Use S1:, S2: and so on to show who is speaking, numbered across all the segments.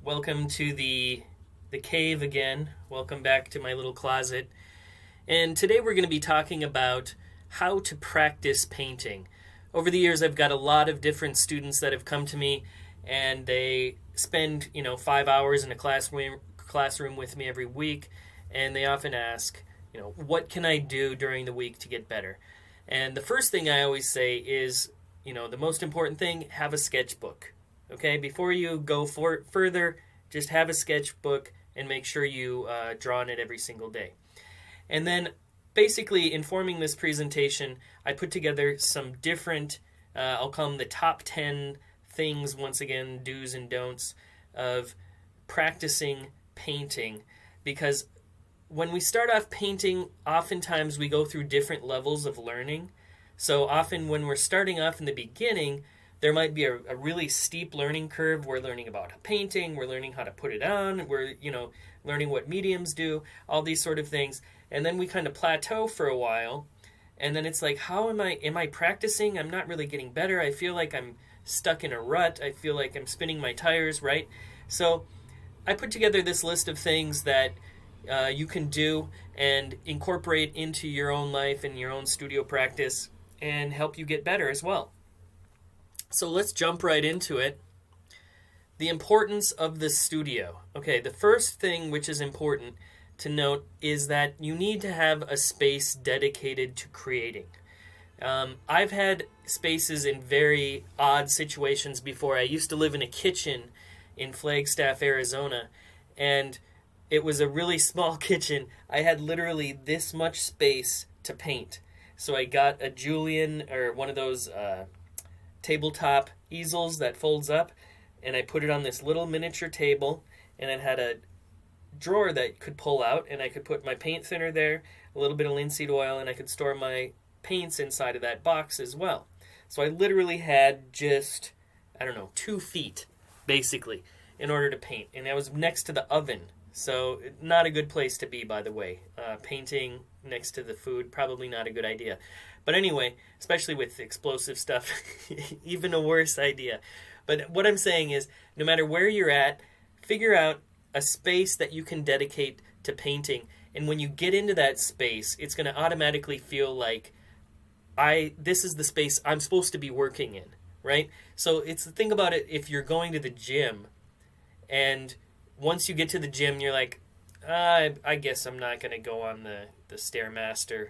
S1: Welcome to the cave again. Welcome back to my little closet. And today we're going to be talking about how to practice painting. Over the years, I've got a lot of different students that have come to me, and they spend 5 hours in a classroom with me every week, and they often ask, what can I do during the week to get better? And the first thing I always say is, the most important thing, have a sketchbook. Okay, before you go further, just have a sketchbook and make sure you draw on it every single day. And then, basically, informing this presentation, I put together some different, I'll call them the top 10 things, once again, do's and don'ts, of practicing painting. Because when we start off painting, oftentimes we go through different levels of learning. So often when we're starting off in the beginning, there might be a really steep learning curve. We're learning about painting, we're learning how to put it on, we're learning what mediums do, all these sort of things. And then we kind of plateau for a while, and then it's like, how am I practicing? I'm not really getting better. I feel like I'm stuck in a rut. I feel like I'm spinning my tires, right? So I put together this list of things that you can do and incorporate into your own life and your own studio practice and help you get better as well. So let's jump right into it. The importance of the studio. Okay, the first thing which is important to note is that you need to have a space dedicated to creating. I've had spaces in very odd situations before. I used to live in a kitchen in Flagstaff, Arizona, and it was a really small kitchen. I had literally this much space to paint. So I got a Julian, or one of those tabletop easels that folds up, and I put it on this little miniature table, and it had a drawer that could pull out, and I could put my paint thinner there, a little bit of linseed oil, and I could store my paints inside of that box as well. So I literally had just, 2 feet, basically, in order to paint. And I was next to the oven, so not a good place to be, by the way. Painting next to the food, probably not a good idea. But anyway, especially with explosive stuff, even a worse idea. But what I'm saying is, no matter where you're at, figure out a space that you can dedicate to painting. And when you get into that space, it's going to automatically feel like, this is the space I'm supposed to be working in, right? So it's the thing about it, if you're going to the gym, and once you get to the gym, you're like, I guess I'm not going to go on the Stairmaster.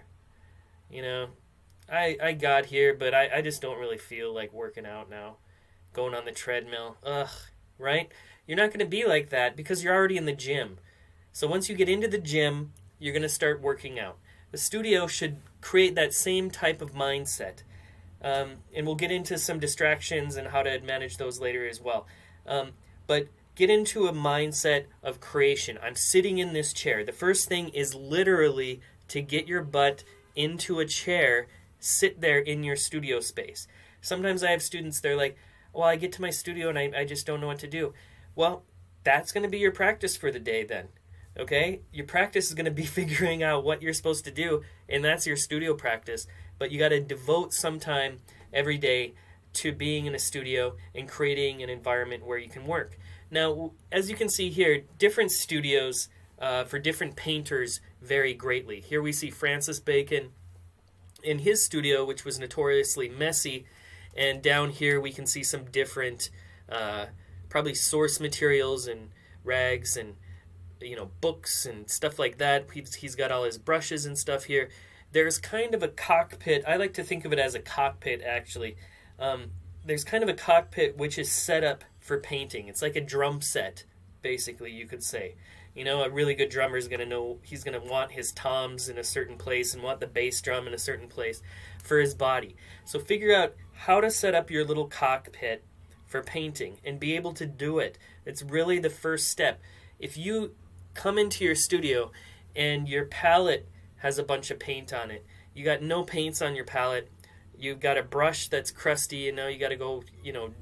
S1: I got here, but I just don't really feel like working out now. Going on the treadmill. Ugh, right? You're not going to be like that because you're already in the gym. So once you get into the gym, you're going to start working out. The studio should create that same type of mindset. And we'll get into some distractions and how to manage those later as well. But get into a mindset of creation. I'm sitting in this chair. The first thing is literally to get your butt into a chair, sit there in your studio space. Sometimes I have students, they're like, well, I get to my studio and I just don't know what to do. Well, that's going to be your practice for the day then, okay? Your practice is going to be figuring out what you're supposed to do, and that's your studio practice. But you got to devote some time every day to being in a studio and creating an environment where you can work. Now, as you can see here, different studios for different painters vary greatly. Here we see Francis Bacon in his studio, which was notoriously messy, and down here we can see some different probably source materials and rags and books and stuff like that. He's got all his brushes and stuff here. There's kind of a cockpit. I like to think of it as a cockpit, actually. There's kind of a cockpit which is set up for painting. It's like a drum set, basically, you could say. A really good drummer is going to know he's going to want his toms in a certain place and want the bass drum in a certain place for his body. So figure out how to set up your little cockpit for painting and be able to do it. It's really the first step. If you come into your studio and your palette has a bunch of paint on it, you got no paints on your palette, you've got a brush that's crusty and now you got to go,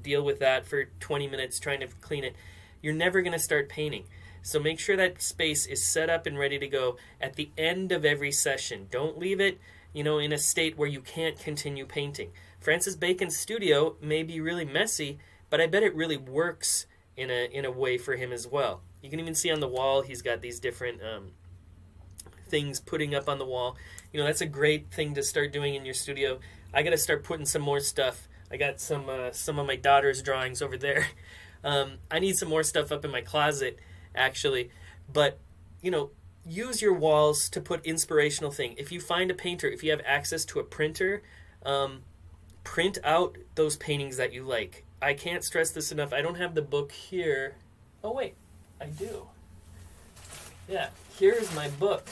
S1: deal with that for 20 minutes trying to clean it, you're never going to start painting. So make sure that space is set up and ready to go at the end of every session. Don't leave it, in a state where you can't continue painting. Francis Bacon's studio may be really messy, but I bet it really works in a way for him as well. You can even see on the wall he's got these different things putting up on the wall. That's a great thing to start doing in your studio. I got to start putting some more stuff. I got some of my daughter's drawings over there. I need some more stuff up in my closet, actually. But, use your walls to put inspirational thing. If you find a painter, if you have access to a printer, print out those paintings that you like. I can't stress this enough. I don't have the book here. Oh, wait. I do. Yeah, here's my book.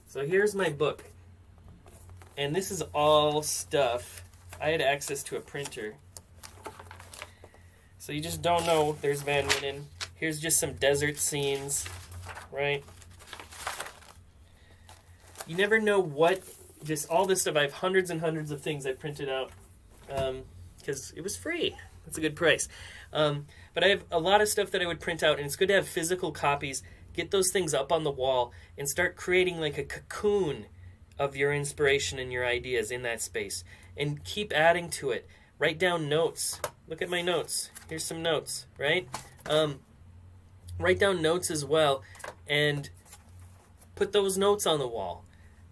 S1: So here's my book. And this is all stuff. I had access to a printer. So you just don't know. There's Van Winnen. Here's just some desert scenes, right? You never know what, just all this stuff. I have hundreds and hundreds of things I printed out because it was free. That's a good price. But I have a lot of stuff that I would print out, and it's good to have physical copies. Get those things up on the wall and start creating like a cocoon of your inspiration and your ideas in that space. And keep adding to it. Write down notes. Look at my notes. Here's some notes, right? Write down notes as well and put those notes on the wall.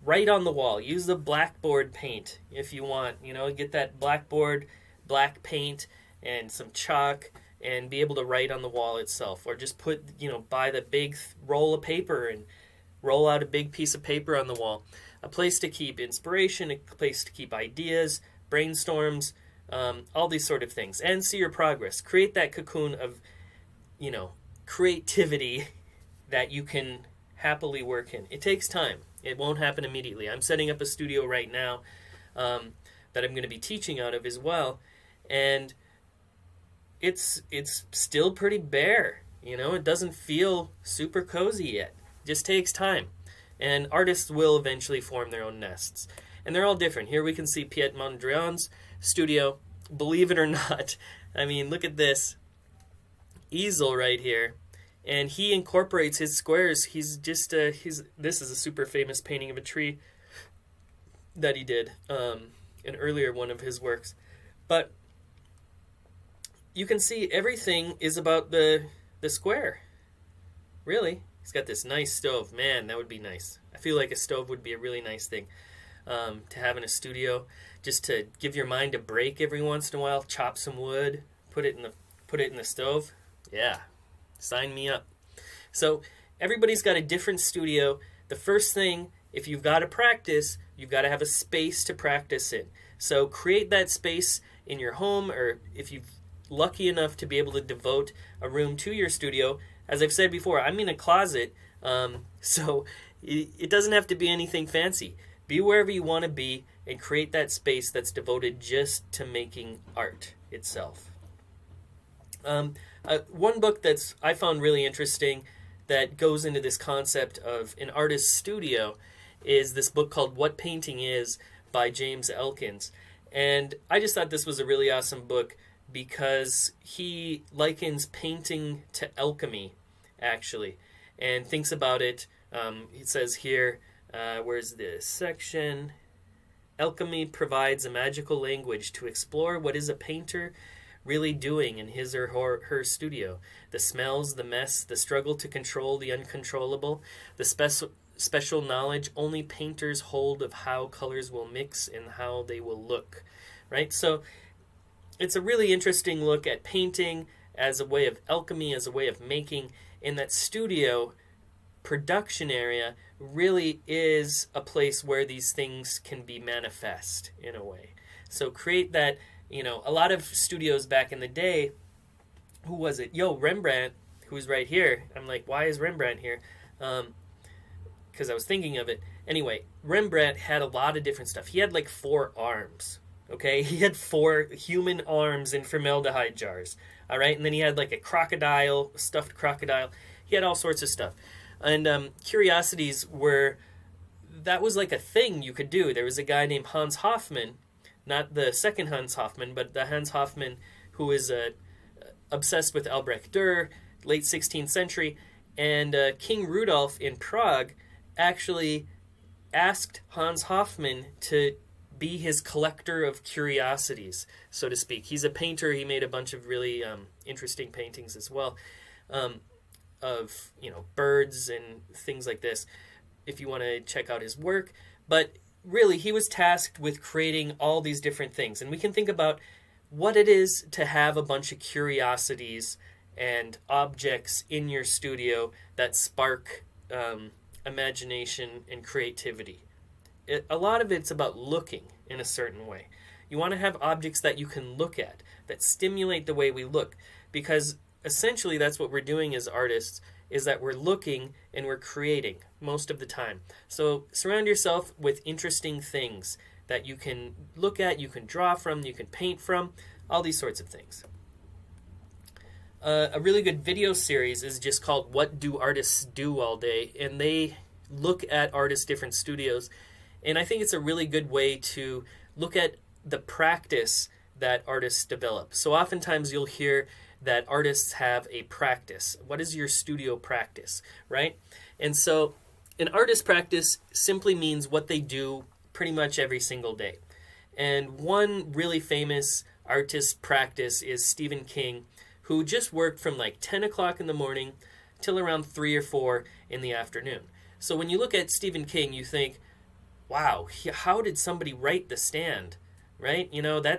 S1: Write on the wall. Use the blackboard paint if you want. Get that blackboard, black paint, and some chalk, and be able to write on the wall itself. Or just buy the big roll of paper and roll out a big piece of paper on the wall. A place to keep inspiration, a place to keep ideas, brainstorms, all these sort of things. And see your progress. Create that cocoon of, creativity that you can happily work in. It takes time. It won't happen immediately. I'm setting up a studio right now that I'm going to be teaching out of as well. And it's still pretty bare. It doesn't feel super cozy yet. It just takes time. And artists will eventually form their own nests. And they're all different. Here we can see Piet Mondrian's studio. Believe it or not, look at this easel right here. And he incorporates his squares. This is a super famous painting of a tree that he did, an earlier one of his works. But you can see everything is about the square. Really. He's got this nice stove. Man, that would be nice. I feel like a stove would be a really nice thing to have in a studio. Just to give your mind a break every once in a while. Chop some wood, put it in the stove. Yeah, sign me up. So everybody's got a different studio. The first thing, if you've got to practice, you've got to have a space to practice in. So create that space in your home, or if you're lucky enough to be able to devote a room to your studio. As I've said before, I'm in a closet, so it doesn't have to be anything fancy. Be wherever you want to be and create that space that's devoted just to making art itself. One book that's I found really interesting that goes into this concept of an artist's studio is this book called What Painting Is by James Elkins. And I just thought this was a really awesome book because he likens painting to alchemy, actually, and thinks about it. It says here, where's this section? Alchemy provides a magical language to explore what is a painter really doing in his or her studio. The smells, the mess, the struggle to control the uncontrollable, the special knowledge only painters hold of how colors will mix and how they will look, right? So it's a really interesting look at painting as a way of alchemy, as a way of making, and that studio production area really is a place where these things can be manifest in a way. So create that, a lot of studios back in the day, who was it? Rembrandt, who's right here. I'm like, why is Rembrandt here? Because I was thinking of it. Anyway, Rembrandt had a lot of different stuff. He had like 4 arms. Okay, he had 4 human arms in formaldehyde jars, all right? And then he had like a stuffed crocodile. He had all sorts of stuff. And curiosities that was like a thing you could do. There was a guy named Hans Hofmann, not the second Hans Hofmann, but the Hans Hofmann who is obsessed with Albrecht Dürer, late 16th century. And King Rudolph in Prague actually asked Hans Hofmann to be his collector of curiosities, so to speak. He's a painter. He made a bunch of really interesting paintings as well, of birds and things like this, if you want to check out his work. But really, he was tasked with creating all these different things. And we can think about what it is to have a bunch of curiosities and objects in your studio that spark imagination and creativity. A lot of it's about looking in a certain way. You want to have objects that you can look at, that stimulate the way we look, because essentially that's what we're doing as artists, is that we're looking and we're creating most of the time. So surround yourself with interesting things that you can look at, you can draw from, you can paint from, all these sorts of things. A really good video series is just called What Do Artists Do All Day? And they look at artists' different studios. And I think it's a really good way to look at the practice that artists develop. So oftentimes you'll hear that artists have a practice. What is your studio practice, right? And so an artist practice simply means what they do pretty much every single day. And one really famous artist practice is Stephen King, who just worked from like 10 o'clock in the morning till around 3 or 4 in the afternoon. So when you look at Stephen King, you think, wow, how did somebody write The Stand, right?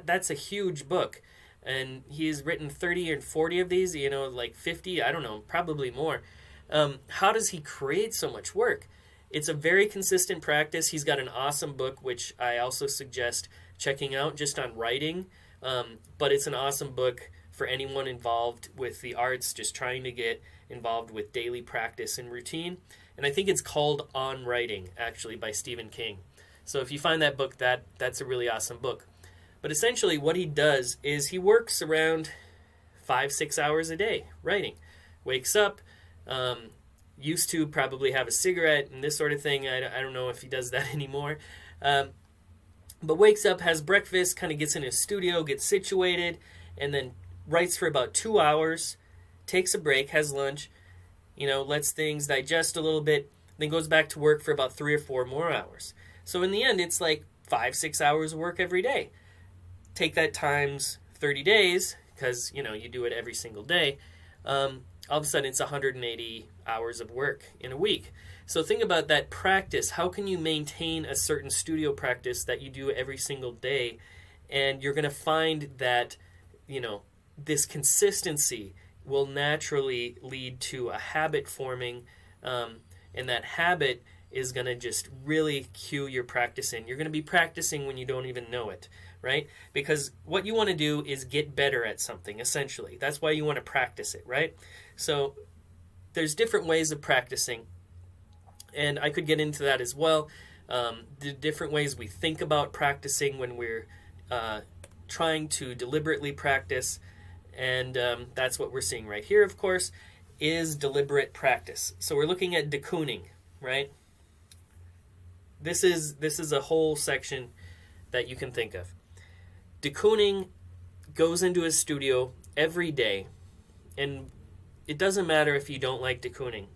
S1: That's a huge book. And he's written 30 or 40 of these, like 50, I don't know, probably more. How does he create so much work? It's a very consistent practice. He's got an awesome book, which I also suggest checking out just on writing. But it's an awesome book for anyone involved with the arts, just trying to get involved with daily practice and routine. And I think it's called On Writing, actually, by Stephen King. So if you find that book, that's a really awesome book. But essentially what he does is he works around 5-6 hours a day writing. Wakes up, used to probably have a cigarette and this sort of thing. I don't know if he does that anymore. But wakes up, has breakfast, kind of gets in his studio, gets situated, and then writes for about 2 hours, takes a break, has lunch, lets things digest a little bit, then goes back to work for about 3 or 4 more hours. So in the end, it's like 5-6 hours of work every day. Take that times 30 days, because, you do it every single day. All of a sudden, it's 180 hours of work in a week. So think about that practice. How can you maintain a certain studio practice that you do every single day? And you're going to find that, this consistency will naturally lead to a habit forming, and that habit is going to just really cue your practice in. You're going to be practicing when you don't even know it, right? Because what you want to do is get better at something, essentially. That's why you want to practice it, right? So there's different ways of practicing, and I could get into that as well. The different ways we think about practicing when we're trying to deliberately practice, and that's what we're seeing right here, of course, is deliberate practice. So we're looking at decooning, right? This is a whole section that you can think of. Decooning goes into a studio every day, and it doesn't matter if you don't like decooning.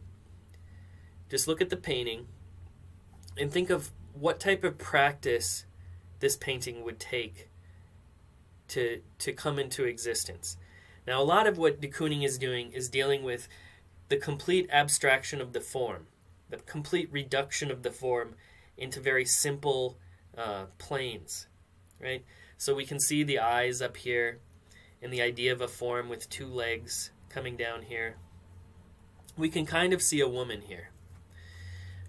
S1: Just look at the painting and think of what type of practice this painting would take to come into existence. Now, a lot of what decooning is doing is dealing with the complete abstraction of the form, the complete reduction of the form into very simple planes, right? So we can see the eyes up here and the idea of a form with 2 legs coming down here. We can kind of see a woman here.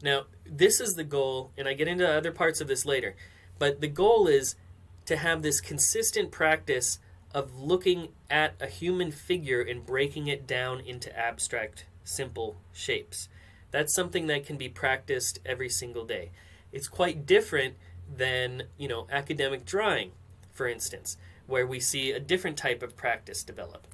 S1: Now, this is the goal, and I get into other parts of this later, but the goal is to have this consistent practice of looking at a human figure and breaking it down into abstract, simple shapes. That's something that can be practiced every single day. It's quite different than, academic drawing, for instance, where we see a different type of practice develop.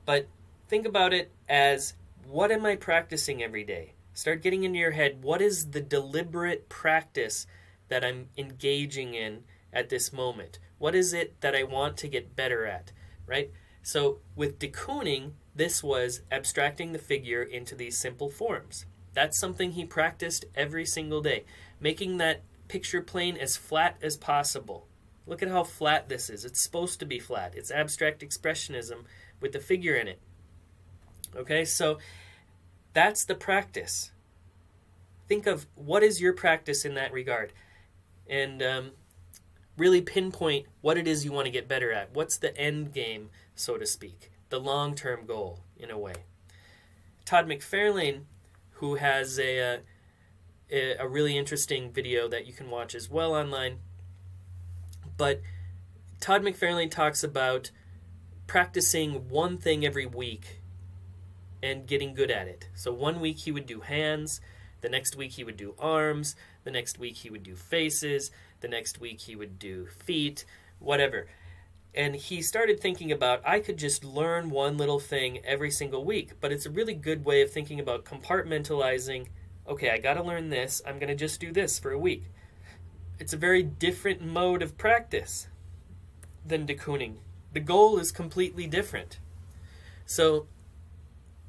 S1: But think about it as, what am I practicing every day? Start getting into your head, what is the deliberate practice that I'm engaging in at this moment? What is it that I want to get better at, right? So with decooning, this was abstracting the figure into these simple forms. That's something he practiced every single day, making that picture plane as flat as possible. Look at how flat this is. It's supposed to be flat. It's abstract expressionism with the figure in it. Okay, so that's the practice. Think of what is your practice in that regard, and really pinpoint what it is you want to get better at. What's the end game, so to speak, the long-term goal, in a way. Todd McFarlane, who has a really interesting video that you can watch as well online, but Todd McFarlane talks about practicing one thing every week and getting good at it. So 1 week he would do hands, the next week he would do arms, the next week he would do faces, the next week he would do feet, whatever. And he started thinking about, I could just learn one little thing every single week, but it's a really good way of thinking about compartmentalizing. Okay, I got to learn this. I'm going to just do this for a week. It's a very different mode of practice than de Kooning. The goal is completely different. So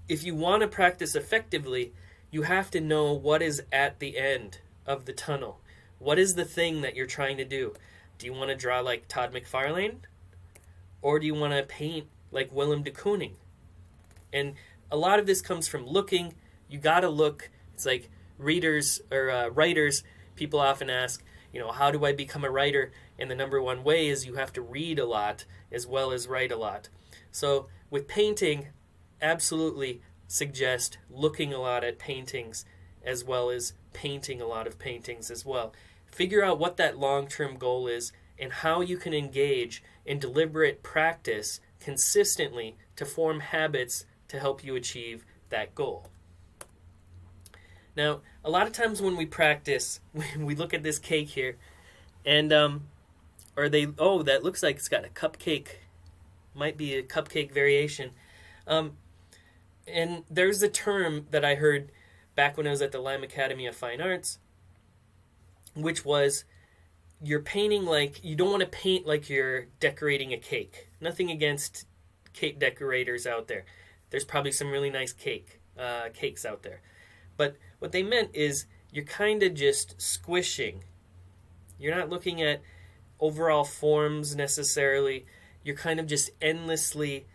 S1: if you want to practice effectively, you have to know what is at the end of the tunnel. What is the thing that you're trying to do? Do you want to draw like Todd McFarlane? Or do you want to paint like Willem de Kooning? And a lot of this comes from looking. You got to look. It's like readers or writers. People often ask, how do I become a writer? And the number one way is you have to read a lot as well as write a lot. So with painting, absolutely suggest looking a lot at paintings as well as painting a lot of paintings as well. Figure out what that long-term goal is and how you can engage in deliberate practice consistently to form habits to help you achieve that goal. Now, a lot of times when we practice, we look at this cake here, and that looks like it's got a cupcake, might be a cupcake variation. And there's a term that I heard back when I was at the Lime Academy of Fine Arts, which was, you're painting like, you don't want to paint like you're decorating a cake. Nothing against cake decorators out there. There's probably some really nice cakes out there. But what they meant is you're kind of just squishing. You're not looking at overall forms necessarily. You're kind of just endlessly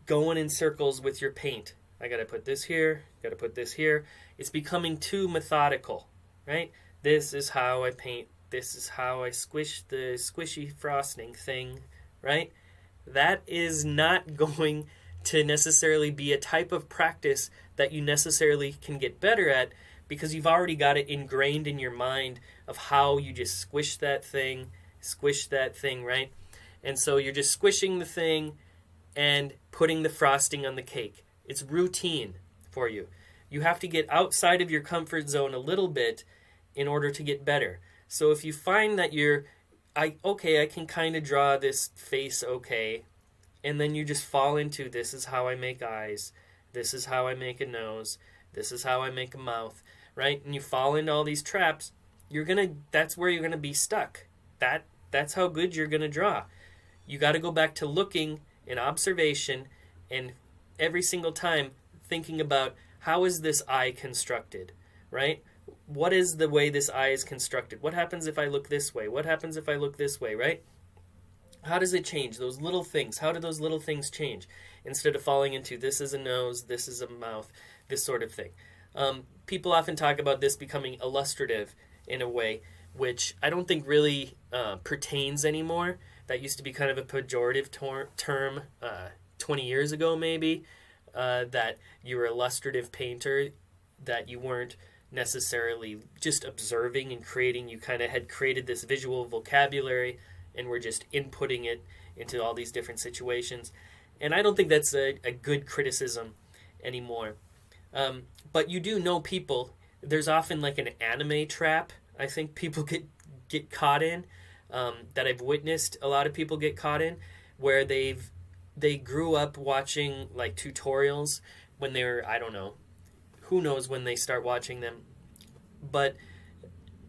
S1: going in circles with your paint. I got to put this here, got to put this here. It's becoming too methodical, right? This is how I paint. This is how I squish the squishy frosting thing, right? That is not going to necessarily be a type of practice that you necessarily can get better at, because you've already got it ingrained in your mind of how you just squish that thing, right? And so you're just squishing the thing and putting the frosting on the cake. It's routine for you. You have to get outside of your comfort zone a little bit in order to get better. So if you find that I can kind of draw this face okay, and then you just fall into, this is how I make eyes, this is how I make a nose, this is how I make a mouth, right? And you fall into all these traps, that's where you're gonna be stuck. That's how good you're gonna draw. You got to go back to looking and observation, and every single time thinking about, how is this eye constructed, right? What is the way this eye is constructed? What happens if I look this way? What happens if I look this way, right? How does it change? Those little things. How do those little things change? Instead of falling into, this is a nose, this is a mouth, this sort of thing. People often talk about this becoming illustrative in a way, which I don't think really pertains anymore. That used to be kind of a pejorative term 20 years ago maybe, that you were an illustrative painter, that you weren't necessarily just observing and creating. You kind of had created this visual vocabulary and were just inputting it into all these different situations. And I don't think that's a good criticism anymore. But you do know people, there's often like an anime trap I think people get caught in, that I've witnessed a lot of people get caught in, where they grew up watching like tutorials when they were, I don't know, who knows when they start watching them, but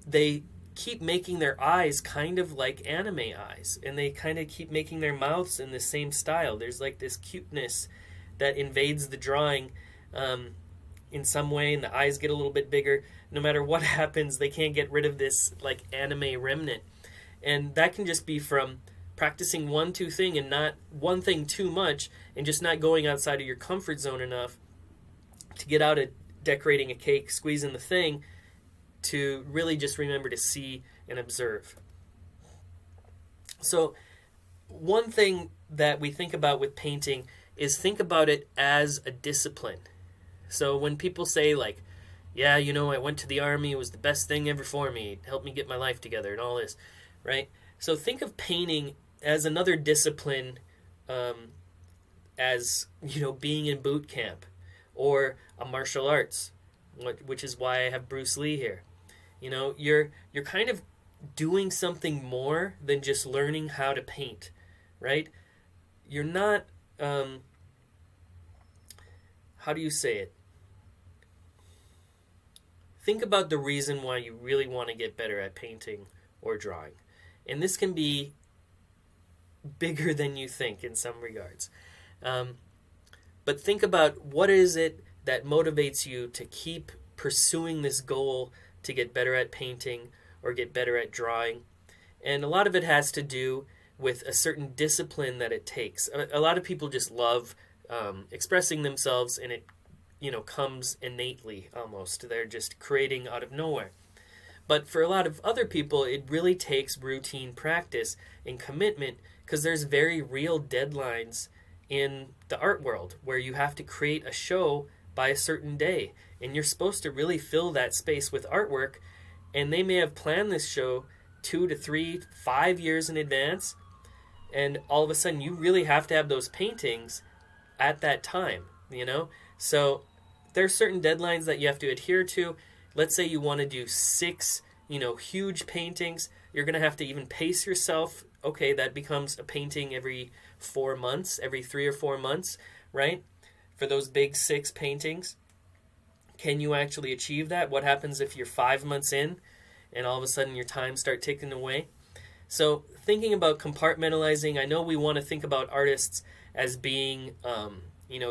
S1: they keep making their eyes kind of like anime eyes, and they kind of keep making their mouths in the same style. There's like this cuteness that invades the drawing in some way and the eyes get a little bit bigger. No matter what happens, they can't get rid of this like anime remnant. And that can just be from practicing one thing and not one thing too much, and just not going outside of your comfort zone enough to get out of decorating a cake, squeezing the thing, to really just remember to see and observe. So one thing that we think about with painting is think about it as a discipline. So when people say like, yeah, I went to the army, it was the best thing ever for me, it helped me get my life together and all this, right? So think of painting as another discipline, as, being in boot camp or a martial arts, which is why I have Bruce Lee here. You're kind of doing something more than just learning how to paint, right? You're not, how do you say it? Think about the reason why you really want to get better at painting or drawing. And this can be bigger than you think in some regards. But think about, what is it that motivates you to keep pursuing this goal to get better at painting or get better at drawing. And a lot of it has to do with a certain discipline that it takes. A lot of people just love expressing themselves, and it comes innately almost. They're just creating out of nowhere. But for a lot of other people, it really takes routine practice and commitment, because there's very real deadlines in the art world where you have to create a show by a certain day. And you're supposed to really fill that space with artwork, and they may have planned this show 2 to 3, 5 years in advance, and all of a sudden you really have to have those paintings at that time, So there are certain deadlines that you have to adhere to. Let's say you want to do 6, huge paintings. You're going to have to even pace yourself. Okay, that becomes a painting every 4 months, every 3 or 4 months, right? For those big 6 paintings. Can you actually achieve that? What happens if you're 5 months in and all of a sudden your time start ticking away? So thinking about compartmentalizing, I know we want to think about artists as being,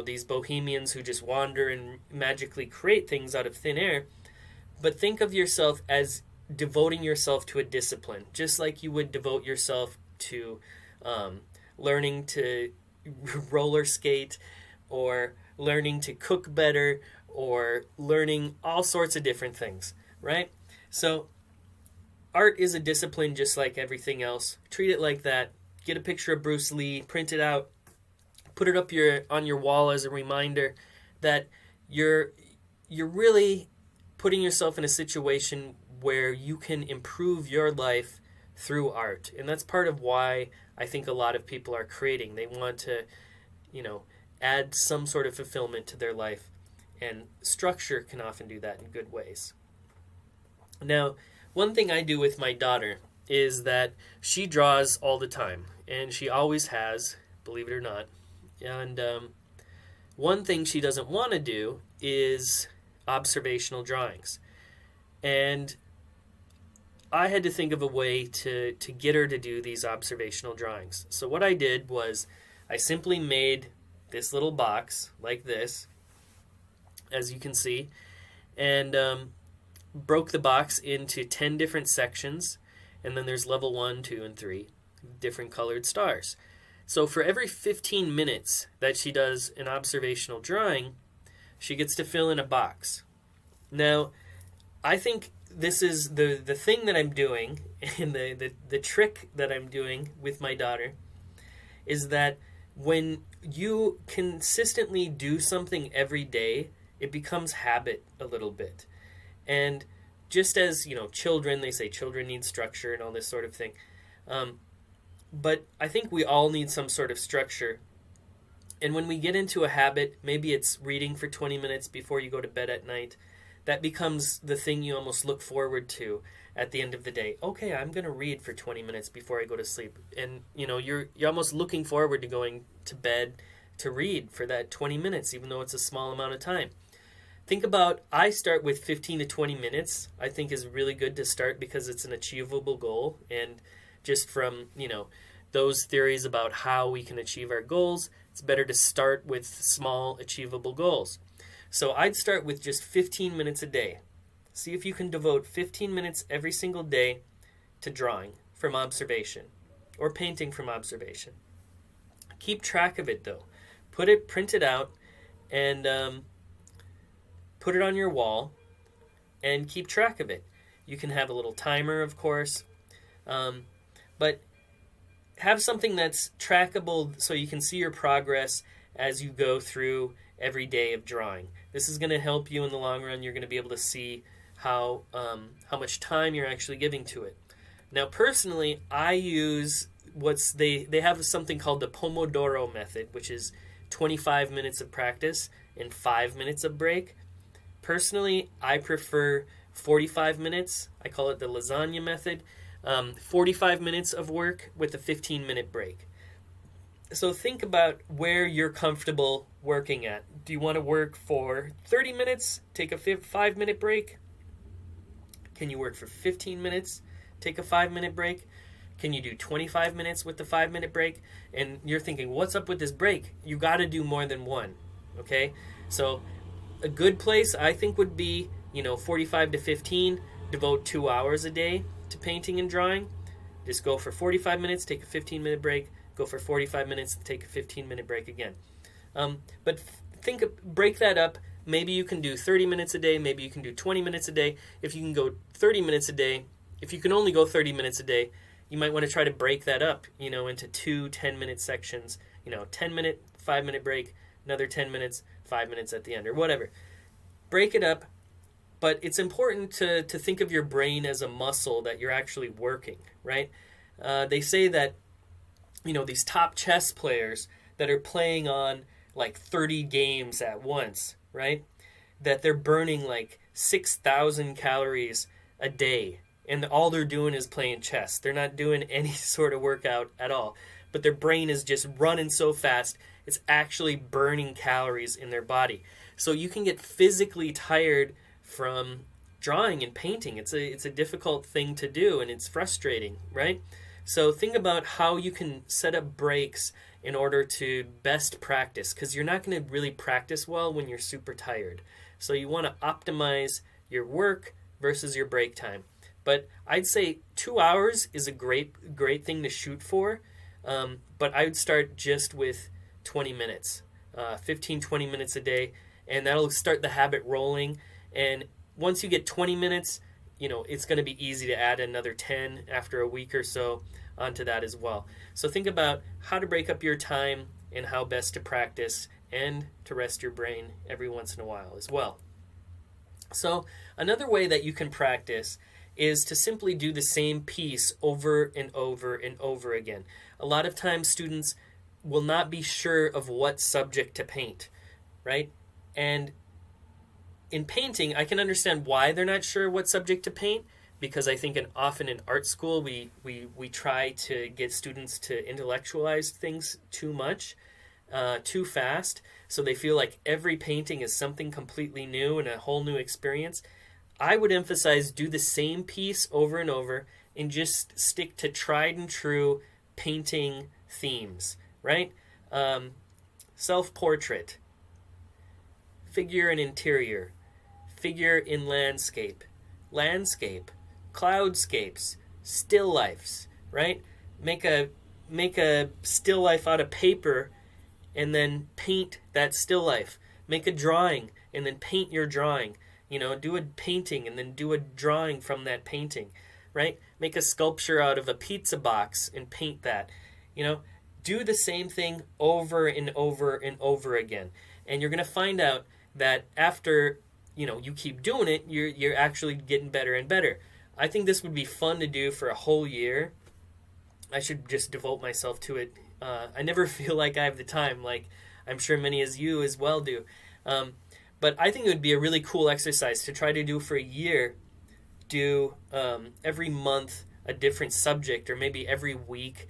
S1: these bohemians who just wander and magically create things out of thin air. But think of yourself as devoting yourself to a discipline, just like you would devote yourself to learning to roller skate, or learning to cook better, or learning all sorts of different things, right? So art is a discipline just like everything else. Treat it like that. Get a picture of Bruce Lee, print it out, put it up on your wall as a reminder that you're really putting yourself in a situation where you can improve your life through art. And that's part of why I think a lot of people are creating. They want to, add some sort of fulfillment to their life. And structure can often do that in good ways. Now, one thing I do with my daughter is that she draws all the time. And she always has, believe it or not. And one thing she doesn't want to do is observational drawings. And I had to think of a way to get her to do these observational drawings. So what I did was I simply made this little box like this, as you can see, and broke the box into 10 different sections, and then there's level 1, 2, and 3, different colored stars. So for every 15 minutes that she does an observational drawing, she gets to fill in a box. Now, I think this is the thing that I'm doing, and the trick that I'm doing with my daughter, is that when you consistently do something every day, it becomes habit a little bit. And just as, children, they say children need structure and all this sort of thing. But I think we all need some sort of structure. And when we get into a habit, maybe it's reading for 20 minutes before you go to bed at night, that becomes the thing you almost look forward to at the end of the day. Okay, I'm going to read for 20 minutes before I go to sleep. And, you're almost looking forward to going to bed to read for that 20 minutes, even though it's a small amount of time. Think about, I start with 15 to 20 minutes, I think is really good to start, because it's an achievable goal. And just from, those theories about how we can achieve our goals, it's better to start with small achievable goals. So I'd start with just 15 minutes a day. See if you can devote 15 minutes every single day to drawing from observation or painting from observation. Keep track of it though. Print it out, and put it on your wall, and keep track of it. You can have a little timer, of course, but have something that's trackable so you can see your progress as you go through every day of drawing. This is going to help you in the long run. You're going to be able to see how much time you're actually giving to it. Now, personally, I use they have something called the Pomodoro method, which is 25 minutes of practice and 5 minutes of break. Personally, I prefer 45 minutes. I call it the lasagna method. 45 minutes of work with a 15-minute break. So think about where you're comfortable working at. Do you want to work for 30 minutes, take a 5-minute break? Can you work for 15 minutes, take a 5-minute break? Can you do 25 minutes with the 5-minute break? And you're thinking, what's up with this break? You got to do more than one, okay? So a good place, I think, would be 45 to 15, devote 2 hours a day to painting and drawing. Just go for 45 minutes, take a 15-minute break, go for 45 minutes, take a 15-minute break again. But break that up. Maybe you can do 30 minutes a day, maybe you can do 20 minutes a day. If you can go 30 minutes a day, if you can only go 30 minutes a day, you might want to try to break that up, into 2 10-minute sections, 10-minute, 5-minute break, another 10 minutes, 5 minutes at the end, or whatever. Break it up, but it's important to think of your brain as a muscle that you're actually working, right? They say that, these top chess players that are playing on like 30 games at once, right? That they're burning like 6,000 calories a day, and all they're doing is playing chess. They're not doing any sort of workout at all, but their brain is just running so fast, it's actually burning calories in their body. So you can get physically tired from drawing and painting. It's a difficult thing to do, and it's frustrating, right? So think about how you can set up breaks in order to best practice, because you're not going to really practice well when you're super tired. So you want to optimize your work versus your break time. But I'd say 2 hours is a great thing to shoot for, but I would start just with 20 minutes, 15, 20 minutes a day, and that'll start the habit rolling. And once you get 20 minutes, it's going to be easy to add another 10 after a week or so onto that as well. So think about how to break up your time and how best to practice and to rest your brain every once in a while as well. So another way that you can practice is to simply do the same piece over and over and over again. A lot of times students will not be sure of what subject to paint, right? And in painting, I can understand why they're not sure what subject to paint, because I think often in art school we try to get students to intellectualize things too much, too fast, so they feel like every painting is something completely new and a whole new experience. I would emphasize do the same piece over and over and just stick to tried and true painting themes, right? Self-portrait, figure and interior, figure in landscape, cloudscapes, still lifes, right? Make a still life out of paper and then paint that still life. Make a drawing and then paint your drawing. Do a painting and then do a drawing from that painting, right? Make a sculpture out of a pizza box and paint that. Do the same thing over and over and over again. And you're going to find out that after, you keep doing it, you're actually getting better and better. I think this would be fun to do for a whole year. I should just devote myself to it. I never feel like I have the time, like I'm sure many of you as well do. But I think it would be a really cool exercise to try to do for a year. Do every month a different subject, or maybe every week,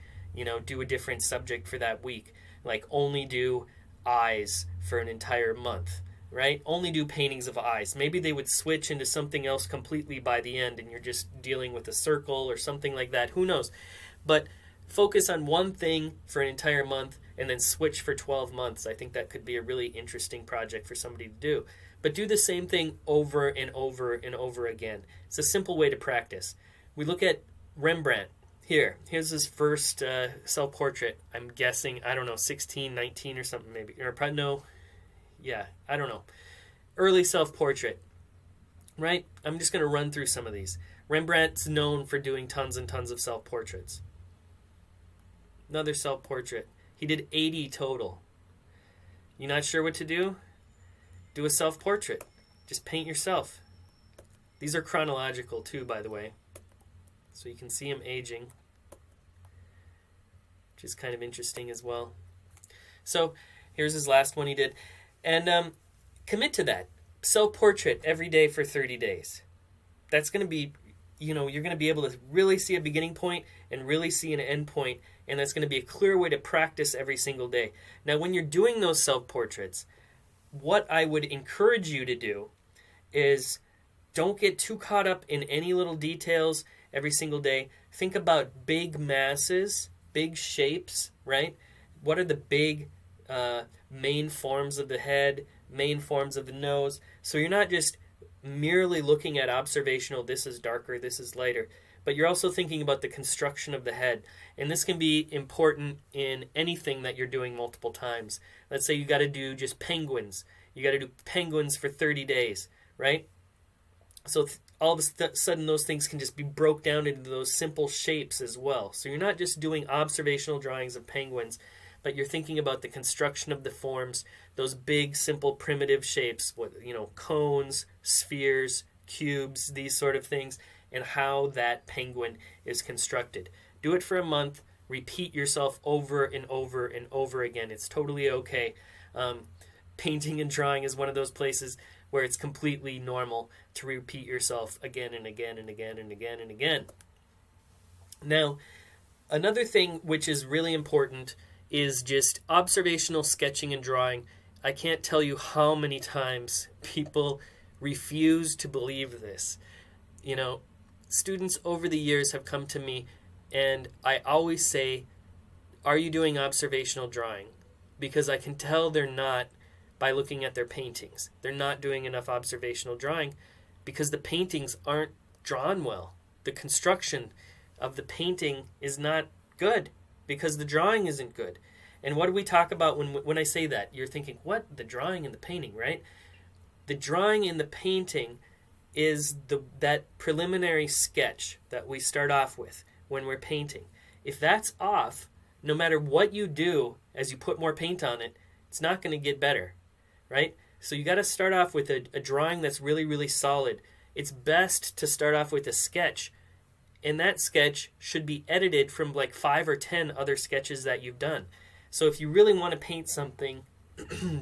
S1: do a different subject for that week. Like only do eyes for an entire month, right? Only do paintings of eyes. Maybe they would switch into something else completely by the end, and you're just dealing with a circle or something like that. Who knows? But focus on one thing for an entire month, and then switch for 12 months. I think that could be a really interesting project for somebody to do. But do the same thing over and over and over again. It's a simple way to practice. We look at Rembrandt. Here's his first self-portrait. I'm guessing, I don't know, 16, 19 or something maybe. Or probably, no, yeah, I don't know. Early self-portrait, right? I'm just going to run through some of these. Rembrandt's known for doing tons and tons of self-portraits. Another self-portrait. He did 80 total. You not sure what to do? Do a self-portrait. Just paint yourself. These are chronological too, by the way. So you can see him aging, which is kind of interesting as well. So here's his last one he did. And commit to that. Self-portrait every day for 30 days. That's going to be, you're going to be able to really see a beginning point and really see an end point, and that's going to be a clear way to practice every single day. Now, when you're doing those self-portraits, what I would encourage you to do is don't get too caught up in any little details every single day. Think about big masses, big shapes, right? What are the big main forms of the head, main forms of the nose? So you're not just merely looking at observational, this is darker, this is lighter, but you're also thinking about the construction of the head. And this can be important in anything that you're doing multiple times. Let's say you got to do just penguins. You got to do penguins for 30 days, right? So all of a sudden those things can just be broke down into those simple shapes as well. So you're not just doing observational drawings of penguins, but you're thinking about the construction of the forms, those big, simple, primitive shapes, cones, spheres, cubes, these sort of things, and how that penguin is constructed. Do it for a month. Repeat yourself over and over and over again. It's totally okay. Painting and drawing is one of those places where it's completely normal to repeat yourself again and again and again and again and again. Now, another thing which is really important is just observational sketching and drawing. I can't tell you how many times people refuse to believe this. Students over the years have come to me, and I always say, are you doing observational drawing? Because I can tell they're not by looking at their paintings. They're not doing enough observational drawing because the paintings aren't drawn well. The construction of the painting is not good because the drawing isn't good. And what do we talk about when I say that? You're thinking, what? The drawing and the painting, right? The drawing and the painting is that preliminary sketch that we start off with when we're painting. If that's off, no matter what you do as you put more paint on it, it's not going to get better, right? So you got to start off with a drawing that's really, really solid. It's best to start off with a sketch, and that sketch should be edited from like 5 or 10 other sketches that you've done. So if you really want to paint something,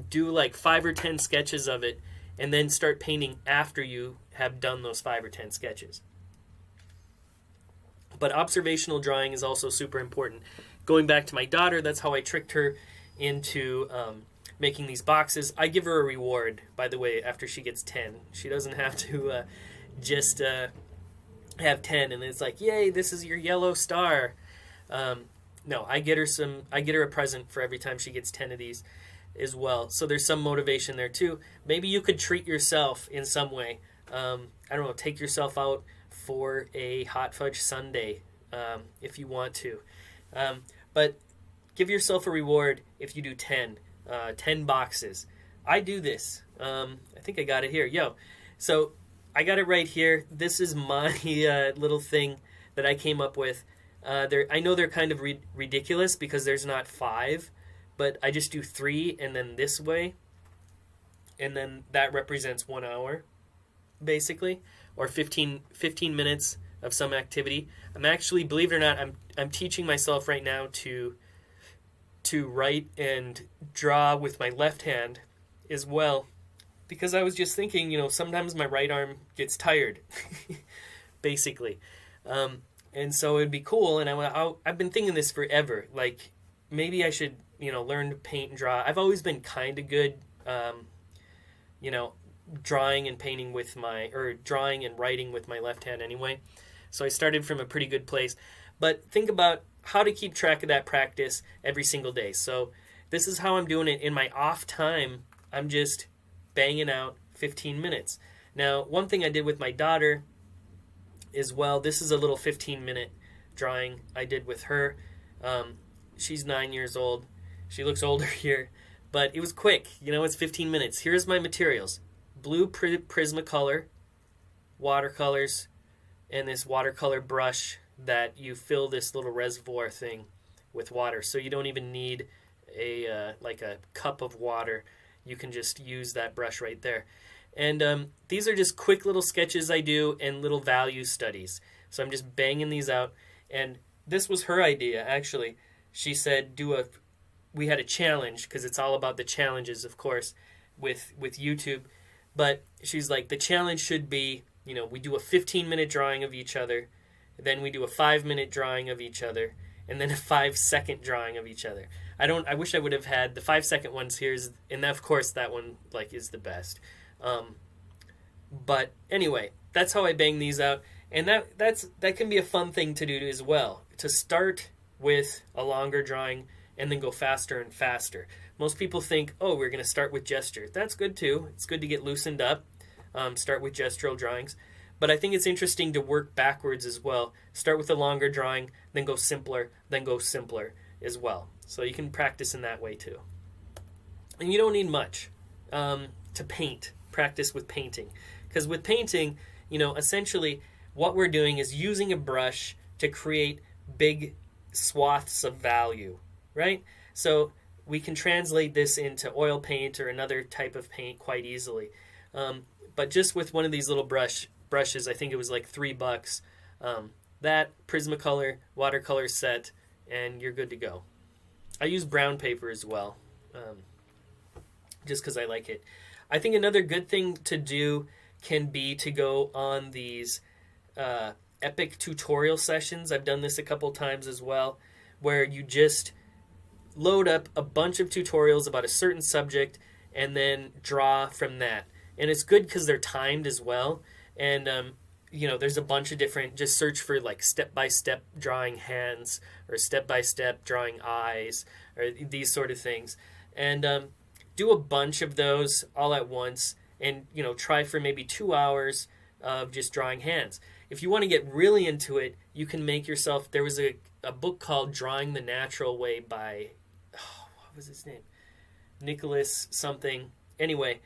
S1: do like 5 or 10 sketches of it, and then start painting after you have done those 5 or 10 sketches. But observational drawing is also super important. Going back to my daughter, that's how I tricked her into making these boxes. I give her a reward, by the way, after she gets 10. She doesn't have to just have 10 and it's like, yay, this is your yellow star. No, I get her a present for every time she gets 10 of these as well. So there's some motivation there too. Maybe you could treat yourself in some way. I don't know, take yourself out for a hot fudge sundae if you want to. But give yourself a reward if you do 10 boxes. I do this. I think I got it here. So I got it right here. This is my little thing that I came up with. I know they're kind of ridiculous because there's not 5, but I just do 3 and then this way. And then that represents 1 hour, basically, or 15 minutes of some activity. I'm actually, believe it or not, I'm teaching myself right now to write and draw with my left hand as well, because I was just thinking, sometimes my right arm gets tired, basically. And so it'd be cool, and I've been thinking this forever, like, maybe I should, learn to paint and draw. I've always been kind of good, drawing and painting drawing and writing with my left hand anyway. So I started from a pretty good place. But think about how to keep track of that practice every single day. So this is how I'm doing it in my off time. I'm just banging out 15 minutes. Now, one thing I did with my daughter as well, this is a little 15-minute drawing I did with her. She's 9 years old. She looks older here, but it was quick. It's 15 minutes. Here's my materials. Blue Prismacolor, watercolors, and this watercolor brush that you fill this little reservoir thing with water. So you don't even need a cup of water. You can just use that brush right there. And these are just quick little sketches I do and little value studies. So I'm just banging these out. And this was her idea, actually. She said, we had a challenge, because it's all about the challenges, of course, with YouTube. But she's like, the challenge should be, we do a 15-minute drawing of each other, then we do a 5-minute drawing of each other, and then a 5-second drawing of each other. I wish I would have had the 5-second ones here, and of course that one is the best. But anyway, that's how I bang these out, and that can be a fun thing to do as well, to start with a longer drawing and then go faster and faster. Most people think, we're going to start with gesture. That's good too. It's good to get loosened up, start with gestural drawings. But I think it's interesting to work backwards as well. Start with a longer drawing, then go simpler as well. So you can practice in that way too. And you don't need much to paint. Practice with painting. Because with painting, essentially what we're doing is using a brush to create big swaths of value, right? So we can translate this into oil paint or another type of paint quite easily. But just with one of these little brushes, I think it was like $3, that Prismacolor watercolor set, and you're good to go. I use brown paper as well, just because I like it. I think another good thing to do can be to go on these epic tutorial sessions. I've done this a couple times as well, where you just load up a bunch of tutorials about a certain subject and then draw from that. And it's good because they're timed as well. And, there's a bunch of different, just search for step-by-step drawing hands or step-by-step drawing eyes or these sort of things. And do a bunch of those all at once and, try for maybe 2 hours of just drawing hands. If you want to get really into it, you can make yourself, there was a book called Drawing the Natural Way by, what was his name? Nicholas something. Anyway,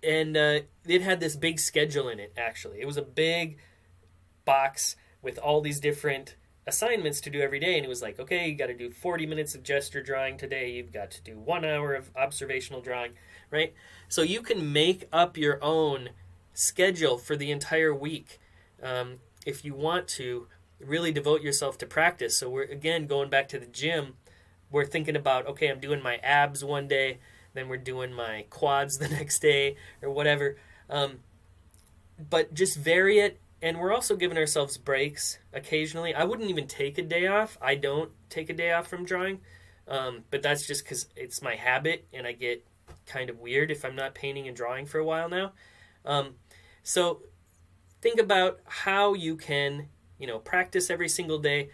S1: and it had this big schedule in it, actually. It was a big box with all these different assignments to do every day, and it was like, okay, you got to do 40 minutes of gesture drawing today, you've got to do 1 hour of observational drawing, right? So you can make up your own schedule for the entire week if you want to really devote yourself to practice. So we're, again, going back to the gym, we're thinking about, okay, I'm doing my abs one day, then we're doing my quads the next day or whatever. But just vary it. And we're also giving ourselves breaks occasionally. I wouldn't even take a day off. I don't take a day off from drawing. But that's just because it's my habit and I get kind of weird if I'm not painting and drawing for a while now. So think about how you can, practice every single day.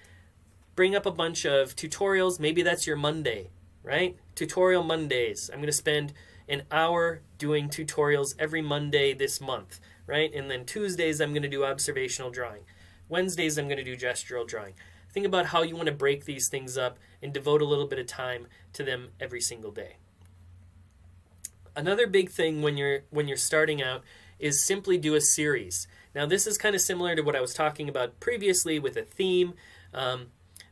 S1: Bring up a bunch of tutorials. Maybe that's your Monday, right? Tutorial Mondays. I'm going to spend an hour doing tutorials every Monday this month, right? And then Tuesdays, I'm going to do observational drawing. Wednesdays, I'm going to do gestural drawing. Think about how you want to break these things up and devote a little bit of time to them every single day. Another big thing when you're starting out is simply do a series. Now, this is kind of similar to what I was talking about previously with a theme,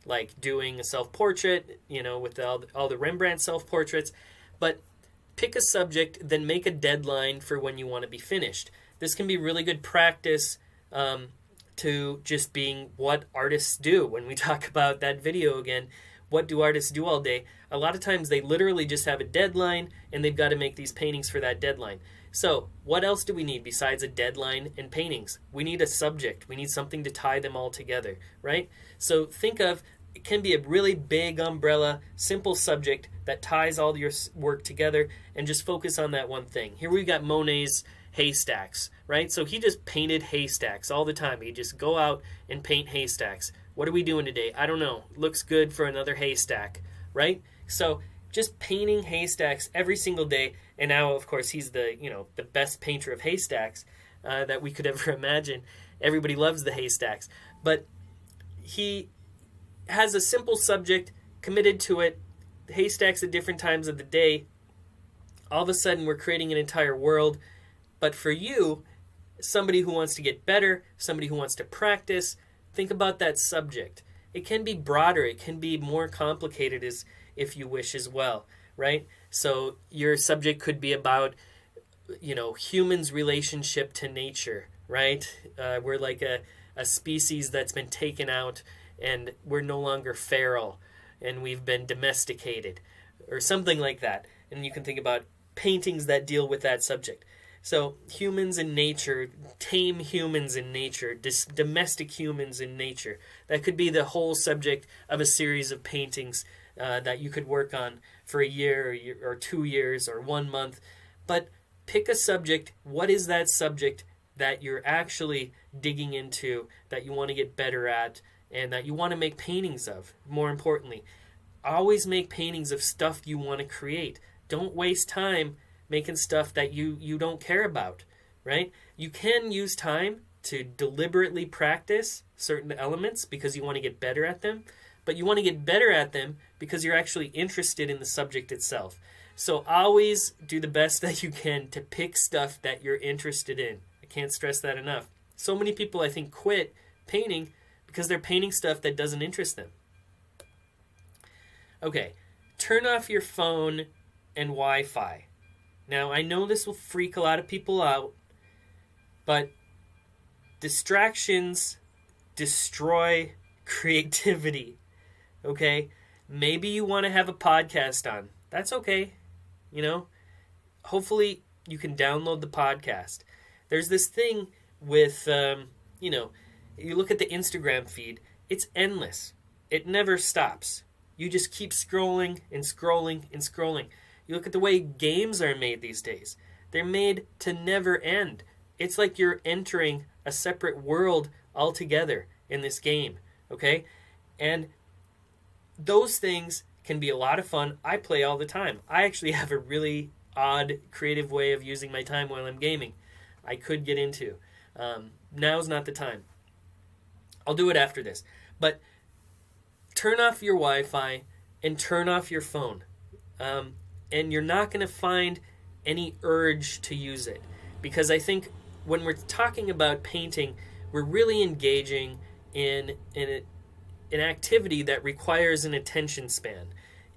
S1: like doing a self-portrait, with all the Rembrandt self-portraits. But pick a subject, then make a deadline for when you want to be finished. This can be really good practice to just being what artists do. When we talk about that video again, what do artists do all day? A lot of times they literally just have a deadline and they've got to make these paintings for that deadline. So what else do we need besides a deadline and paintings? We need a subject. We need something to tie them all together, right? So think of, it can be a really big umbrella, simple subject that ties all your work together, and just focus on that one thing. Here we got Monet's haystacks, right? So he just painted haystacks all the time. He'd just go out and paint haystacks. What are we doing today? I don't know. Looks good for another haystack, right? So just painting haystacks every single day. And now, of course, he's the best painter of haystacks that we could ever imagine. Everybody loves the haystacks. But he has a simple subject, committed to it, haystacks at different times of the day. All of a sudden, we're creating an entire world. But for you, somebody who wants to get better, somebody who wants to practice, think about that subject. It can be broader. It can be more complicated if you wish as well, right? So your subject could be about, humans' relationship to nature, right? We're like a species that's been taken out and we're no longer feral and we've been domesticated or something like that. And you can think about paintings that deal with that subject. So humans in nature, tame humans in nature, domestic humans in nature. That could be the whole subject of a series of paintings that you could work on for a year or 2 years or 1 month. But pick a subject. What is that subject that you're actually digging into, that you want to get better at, and that you want to make paintings of? More importantly, always make paintings of stuff you want to create. Don't waste time making stuff that you don't care about, right? You can use time to deliberately practice certain elements because you want to get better at them, but you want to get better at them because you're actually interested in the subject itself. So always do the best that you can to pick stuff that you're interested in. I can't stress that enough. So many people, I think, quit painting because they're painting stuff that doesn't interest them. Okay, turn off your phone and Wi-Fi. Now, I know this will freak a lot of people out, but distractions destroy creativity, okay? Maybe you want to have a podcast on. That's okay, Hopefully, you can download the podcast. There's this thing with, you look at the Instagram feed, it's endless. It never stops. You just keep scrolling and scrolling and scrolling. You look at the way games are made these days. They're made to never end. It's like you're entering a separate world altogether in this game, okay? And those things can be a lot of fun. I play all the time. I actually have a really odd, creative way of using my time while I'm gaming. I could get into. Now's not the time. I'll do it after this. But turn off your Wi-Fi and turn off your phone. And you're not going to find any urge to use it. Because I think when we're talking about painting, we're really engaging in an activity that requires an attention span.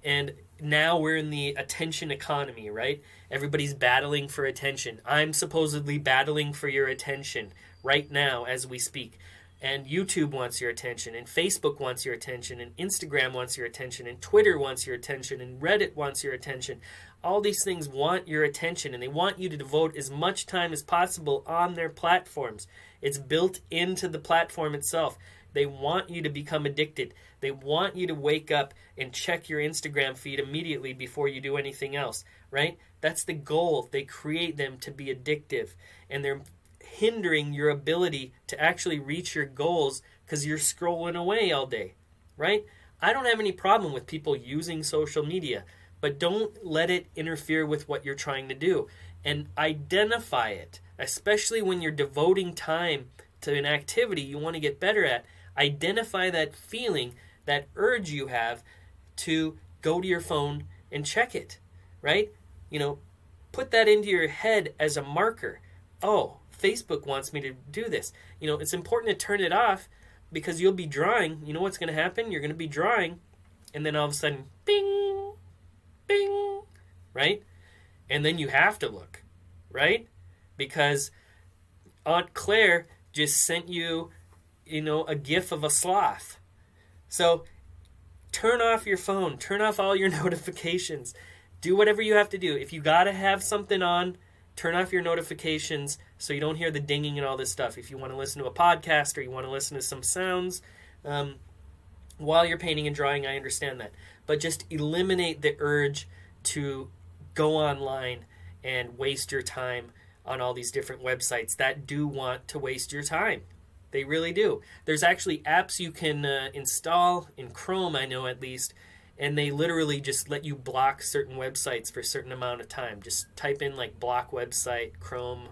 S1: And now we're in the attention economy, right? Everybody's battling for attention. I'm supposedly battling for your attention right now as we speak. And YouTube wants your attention, and Facebook wants your attention, and Instagram wants your attention, and Twitter wants your attention, and Reddit wants your attention. All these things want your attention, and they want you to devote as much time as possible on their platforms. It's built into the platform itself. They want you to become addicted. They want you to wake up and check your Instagram feed immediately before you do anything else, right? That's the goal. They create them to be addictive, and they're hindering your ability to actually reach your goals because you're scrolling away all day, right? I don't have any problem with people using social media, but don't let it interfere with what you're trying to do. And identify it, especially when you're devoting time to an activity you want to get better at. Identify that feeling, that urge you have to go to your phone and check it, right? Put that into your head as a marker. Oh, Facebook wants me to do this. It's important to turn it off because you'll be drawing. You know what's going to happen? You're going to be drawing, and then all of a sudden, bing, bing, right? And then you have to look, right? Because Aunt Claire just sent you, a gif of a sloth. So turn off your phone. Turn off all your notifications. Do whatever you have to do. If you got to have something on, turn off your notifications so you don't hear the dinging and all this stuff. If you want to listen to a podcast or you want to listen to some sounds while you're painting and drawing, I understand that. But just eliminate the urge to go online and waste your time on all these different websites that do want to waste your time. They really do. There's actually apps you can install in Chrome, I know at least, and they literally just let you block certain websites for a certain amount of time. Just type in like block website Chrome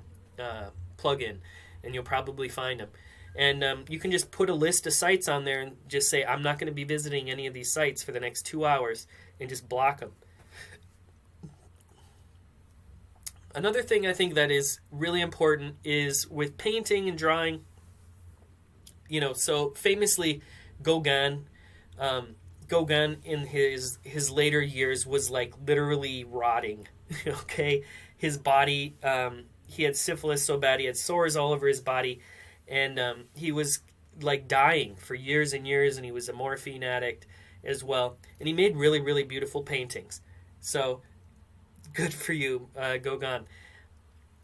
S1: plugin, and you'll probably find them. And you can just put a list of sites on there and just say, I'm not going to be visiting any of these sites for the next 2 hours, and just block them. Another thing I think that is really important is with painting and drawing, so famously Gauguin, Gauguin in his later years was like literally rotting. Okay, his body, he had syphilis so bad, he had sores all over his body, and he was like dying for years and years, and he was a morphine addict as well, and he made really, really beautiful paintings. So good for you, Gauguin.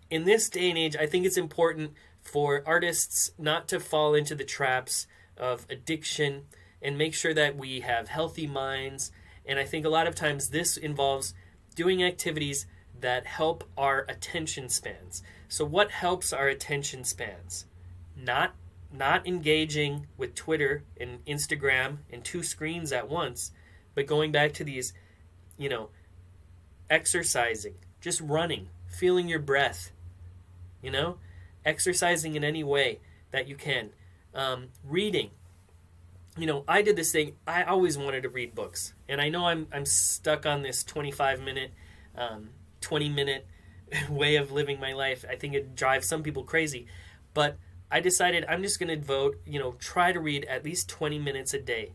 S1: In this day and age, I think it's important for artists not to fall into the traps of addiction and make sure that we have healthy minds. And I think a lot of times this involves doing activities that help our attention spans. So what helps our attention spans? Not engaging with Twitter and Instagram and 2 screens at once, but going back to these, exercising, just running, feeling your breath, exercising in any way that you can. Reading. I did this thing. I always wanted to read books. And I know I'm stuck on this 25-minute, 20-minute way of living my life. I think it drives some people crazy. But I decided I'm just going to devote, try to read at least 20 minutes a day.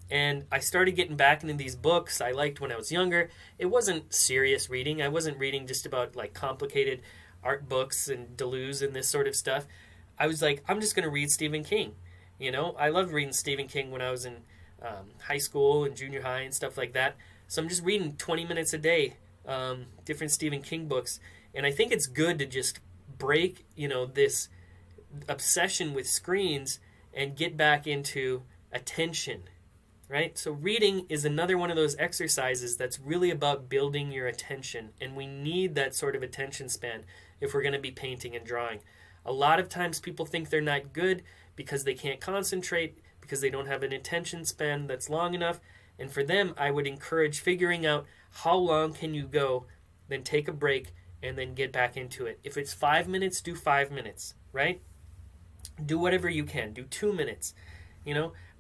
S1: And I started getting back into these books I liked when I was younger. It wasn't serious reading. I wasn't reading just about like complicated art books and Deleuze and this sort of stuff. I was like, I'm just going to read Stephen King. I loved reading Stephen King when I was in high school and junior high and stuff like that. So I'm just reading 20 minutes a day, different Stephen King books. And I think it's good to just break, this obsession with screens and get back into attention, right? So reading is another one of those exercises that's really about building your attention, and we need that sort of attention span if we're going to be painting and drawing. A lot of times people think they're not good because they can't concentrate, because they don't have an attention span that's long enough, and for them, I would encourage figuring out how long can you go, then take a break, and then get back into it. If it's 5 minutes, do 5 minutes, right? Do whatever you can. Do 2 minutes,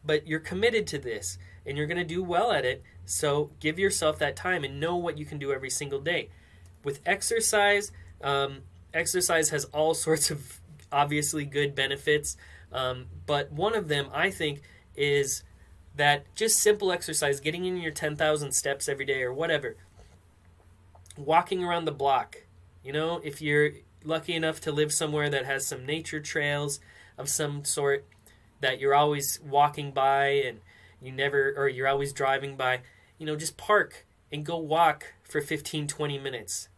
S1: but you're committed to this and you're going to do well at it. So give yourself that time and know what you can do every single day. With exercise, exercise has all sorts of obviously good benefits. But one of them, I think, is that just simple exercise, getting in your 10,000 steps every day or whatever, walking around the block. If you're lucky enough to live somewhere that has some nature trails of some sort that you're always walking by and you're always driving by, just park and go walk for 15-20 minutes.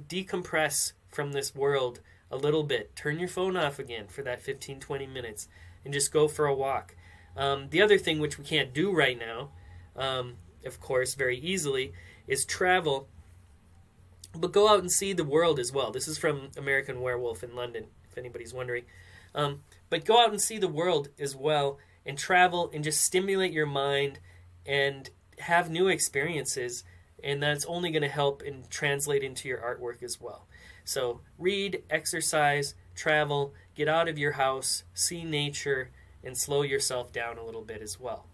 S1: Decompress from this world a little bit. Turn your phone off again for that 15-20 minutes and just go for a walk. The other thing which we can't do right now, of course, very easily, is travel. But go out and see the world as well. This is from American Werewolf in London, if anybody's wondering. But go out and see the world as well and travel and just stimulate your mind and have new experiences. And that's only going to help and translate into your artwork as well. So read, exercise, travel, get out of your house, see nature, and slow yourself down a little bit as well.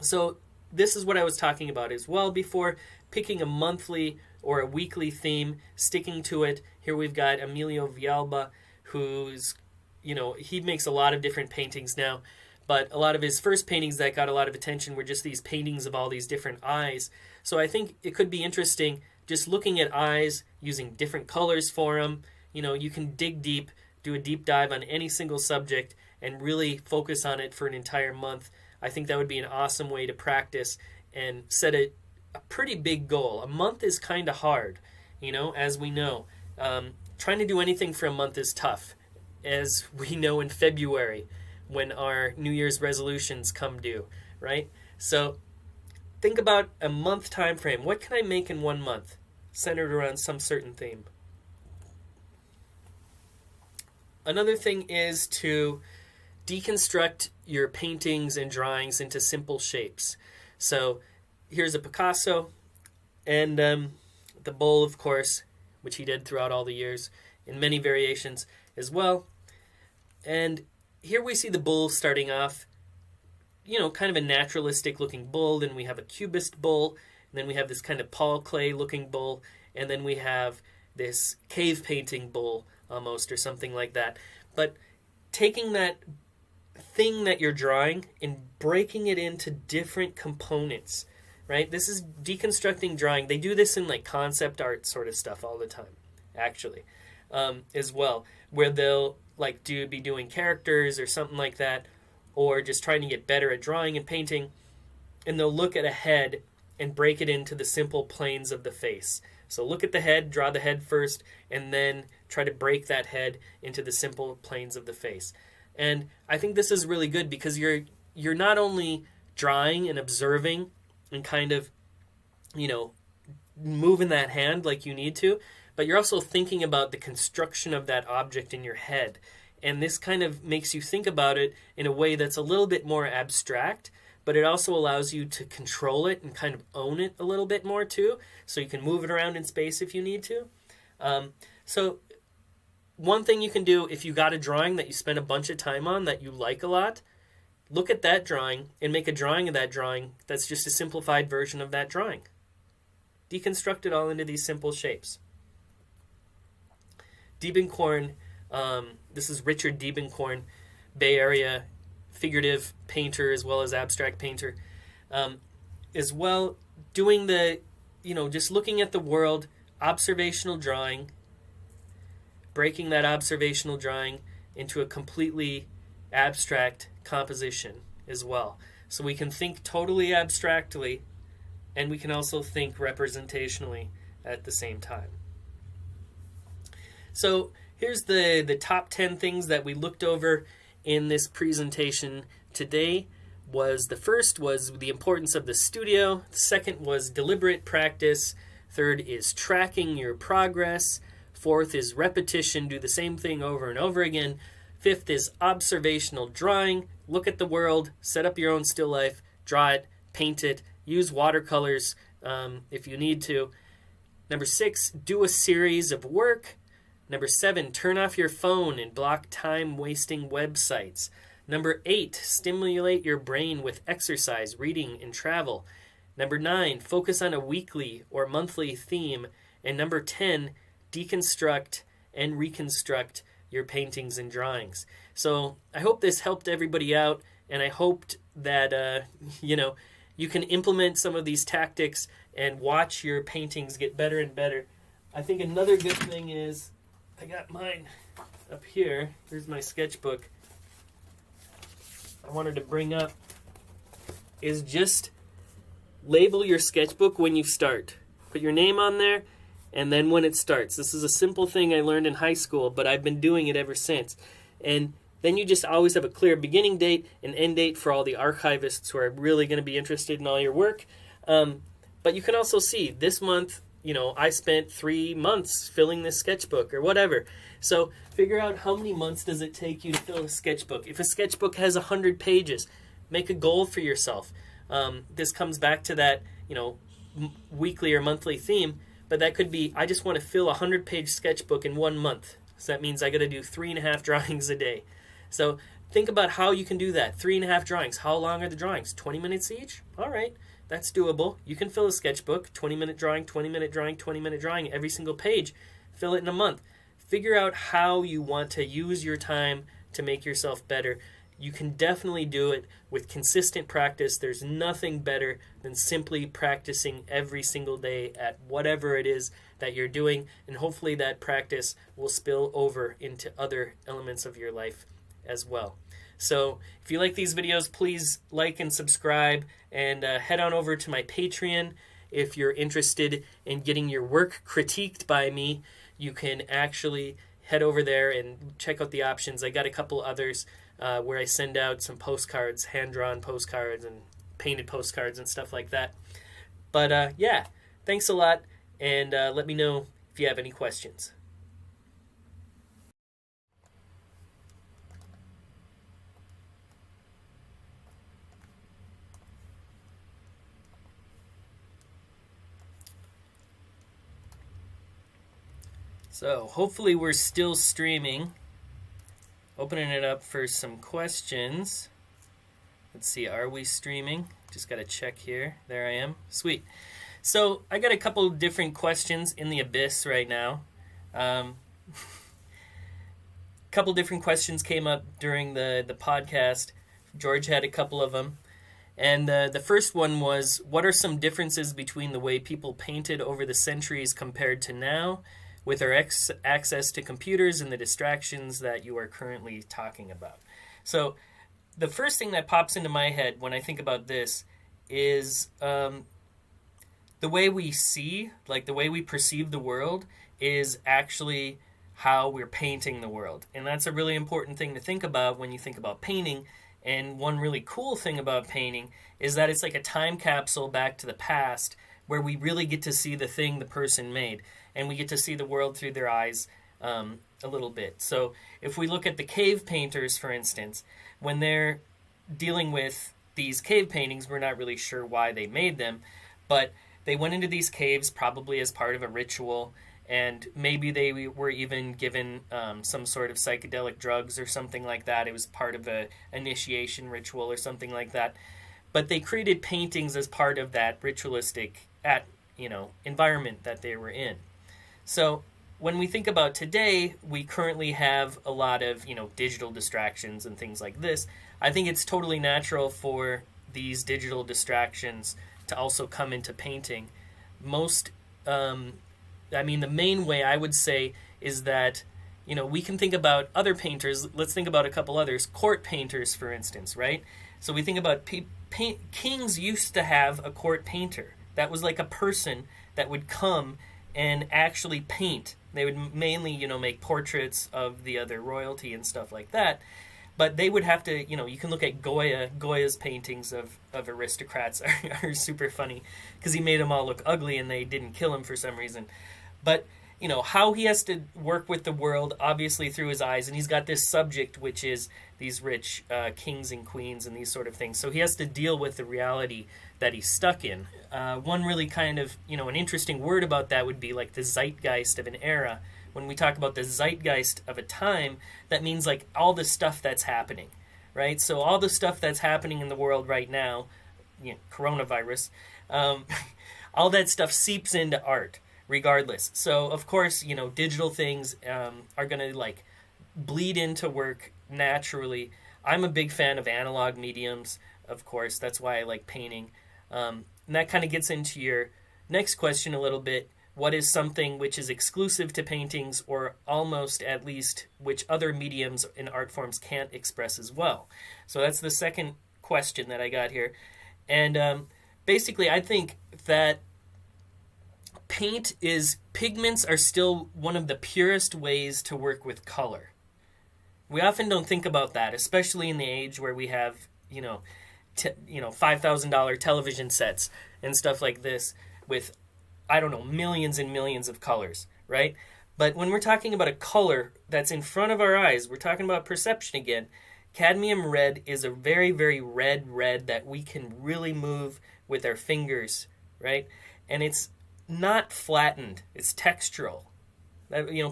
S1: So this is what I was talking about as well before, picking a monthly or a weekly theme, sticking to it. Here we've got Emilio Villalba, who's, he makes a lot of different paintings now, but a lot of his first paintings that got a lot of attention were just these paintings of all these different eyes. So I think it could be interesting just looking at eyes, using different colors for them. You can dig deep, do a deep dive on any single subject, and really focus on it for an entire month. I think that would be an awesome way to practice and set a pretty big goal. A month is kind of hard, as we know. Trying to do anything for a month is tough, as we know in February when our New Year's resolutions come due, right? So think about a month time frame. What can I make in 1 month centered around some certain theme? Another thing is to deconstruct your paintings and drawings into simple shapes. So here's a Picasso, and the bull, of course, which he did throughout all the years in many variations as well. And here we see the bull starting off, kind of a naturalistic looking bull. Then we have a cubist bull, and then we have this kind of Paul Klee looking bull, and then we have this cave painting bull almost, or something like that. But taking that thing that you're drawing and breaking it into different components, right? This is deconstructing drawing. They do this in like concept art sort of stuff all the time, actually, as well, where they'll like be doing characters or something like that, or just trying to get better at drawing and painting, and they'll look at a head and break it into the simple planes of the face. So look at the head, draw the head first, and then try to break that head into the simple planes of the face. And I think this is really good because you're not only drawing and observing and kind of, moving that hand like you need to, but you're also thinking about the construction of that object in your head. And this kind of makes you think about it in a way that's a little bit more abstract, but it also allows you to control it and kind of own it a little bit more too, so you can move it around in space if you need to. So one thing you can do if you got a drawing that you spend a bunch of time on that you like a lot, look at that drawing and make a drawing of that drawing that's just a simplified version of that drawing. Deconstruct it all into these simple shapes. Diebenkorn, this is Richard Diebenkorn, Bay Area figurative painter as well as abstract painter, as well, doing the, just looking at the world, observational drawing, breaking that observational drawing into a completely abstract composition as well. So we can think totally abstractly, and we can also think representationally at the same time. So here's the top 10 things that we looked over in this presentation today. The first was the importance of the studio. The second was deliberate practice. Third is tracking your progress. Fourth is repetition. Do the same thing over and over again. Fifth is observational drawing. Look at the world, set up your own still life, draw it, paint it, use watercolors if you need to. Number 6, do a series of work. Number 7, turn off your phone and block time-wasting websites. Number 8, stimulate your brain with exercise, reading, and travel. Number 9, focus on a weekly or monthly theme. And number 10, deconstruct and reconstruct your paintings and drawings. So I hope this helped everybody out, and I hoped that, you can implement some of these tactics and watch your paintings get better and better. I think another good thing is, I got mine up here. Here's my sketchbook. I wanted to bring up is just label your sketchbook when you start. Put your name on there, and then when it starts. This is a simple thing I learned in high school, but I've been doing it ever since. And then you just always have a clear beginning date and end date for all the archivists who are really going to be interested in all your work. But you can also see this month, I spent 3 months filling this sketchbook or whatever. So figure out how many months does it take you to fill a sketchbook. If a sketchbook has 100 pages, make a goal for yourself. This comes back to that, weekly or monthly theme, but that could be, I just want to fill a 100-page sketchbook in 1 month. So that means I got to do 3.5 drawings a day. So think about how you can do that. 3.5 drawings. How long are the drawings? 20 minutes each? All right. That's doable. You can fill a sketchbook, 20-minute drawing, 20-minute drawing, 20-minute drawing, every single page. Fill it in a month. Figure out how you want to use your time to make yourself better. You can definitely do it with consistent practice. There's nothing better than simply practicing every single day at whatever it is that you're doing, and hopefully that practice will spill over into other elements of your life as well. So if you like these videos, please like and subscribe, and head on over to my Patreon. If you're interested in getting your work critiqued by me, you can actually head over there and check out the options. I got a couple others where I send out some postcards, hand-drawn postcards and painted postcards and stuff like that. But thanks a lot, and let me know if you have any questions. So hopefully we're still streaming. Opening it up for some questions. Let's see, are we streaming? Just got to check here. There I am. Sweet. So I got a couple different questions in the abyss right now. Couple different questions came up during the podcast. George had a couple of them. And the first one was, what are some differences between the way people painted over the centuries compared to now, with our access to computers and the distractions that you are currently talking about? So the first thing that pops into my head when I think about this is the way we see, like the way we perceive the world, is actually how we're painting the world. And that's a really important thing to think about when you think about painting. And one really cool thing about painting is that it's like a time capsule back to the past where we really get to see the thing the person made. And we get to see the world through their eyes a little bit. So if we look at the cave painters, for instance, when they're dealing with these cave paintings, we're not really sure why they made them, but they went into these caves probably as part of a ritual, and maybe they were even given some sort of psychedelic drugs or something like that. It was part of a initiation ritual or something like that. But they created paintings as part of that ritualistic environment that they were in. So when we think about today, we currently have a lot of digital distractions and things like this. I think it's totally natural for these digital distractions to also come into painting. The main way I would say is that, we can think about other painters. Let's think about a couple others. Court painters, for instance, right? So we think about kings used to have a court painter. That was like a person that would come and actually paint. They would mainly, make portraits of the other royalty and stuff like that. But they would have to, you can look at Goya. Goya's paintings of aristocrats are super funny because he made them all look ugly and they didn't kill him for some reason. But, how he has to work with the world, obviously through his eyes. And he's got this subject, which is these rich kings and queens and these sort of things. So he has to deal with the reality that he's stuck in. One really kind of, an interesting word about that would be like the zeitgeist of an era. When we talk about the zeitgeist of a time, that means like all the stuff that's happening, right? So all the stuff that's happening in the world right now, coronavirus, all that stuff seeps into art regardless. So of course, digital things are going to like bleed into work naturally. I'm a big fan of analog mediums, of course. That's why I like painting. And that kind of gets into your next question a little bit. What is something which is exclusive to paintings, or almost at least which other mediums and art forms can't express as well? So that's the second question that I got here. And basically, I think that pigments are still one of the purest ways to work with color. We often don't think about that, especially in the age where we have, $5,000 television sets and stuff like this with, millions and millions of colors, right? But when we're talking about a color that's in front of our eyes, we're talking about perception again. Cadmium red is a very, very red that we can really move with our fingers, right? And it's not flattened, it's textural.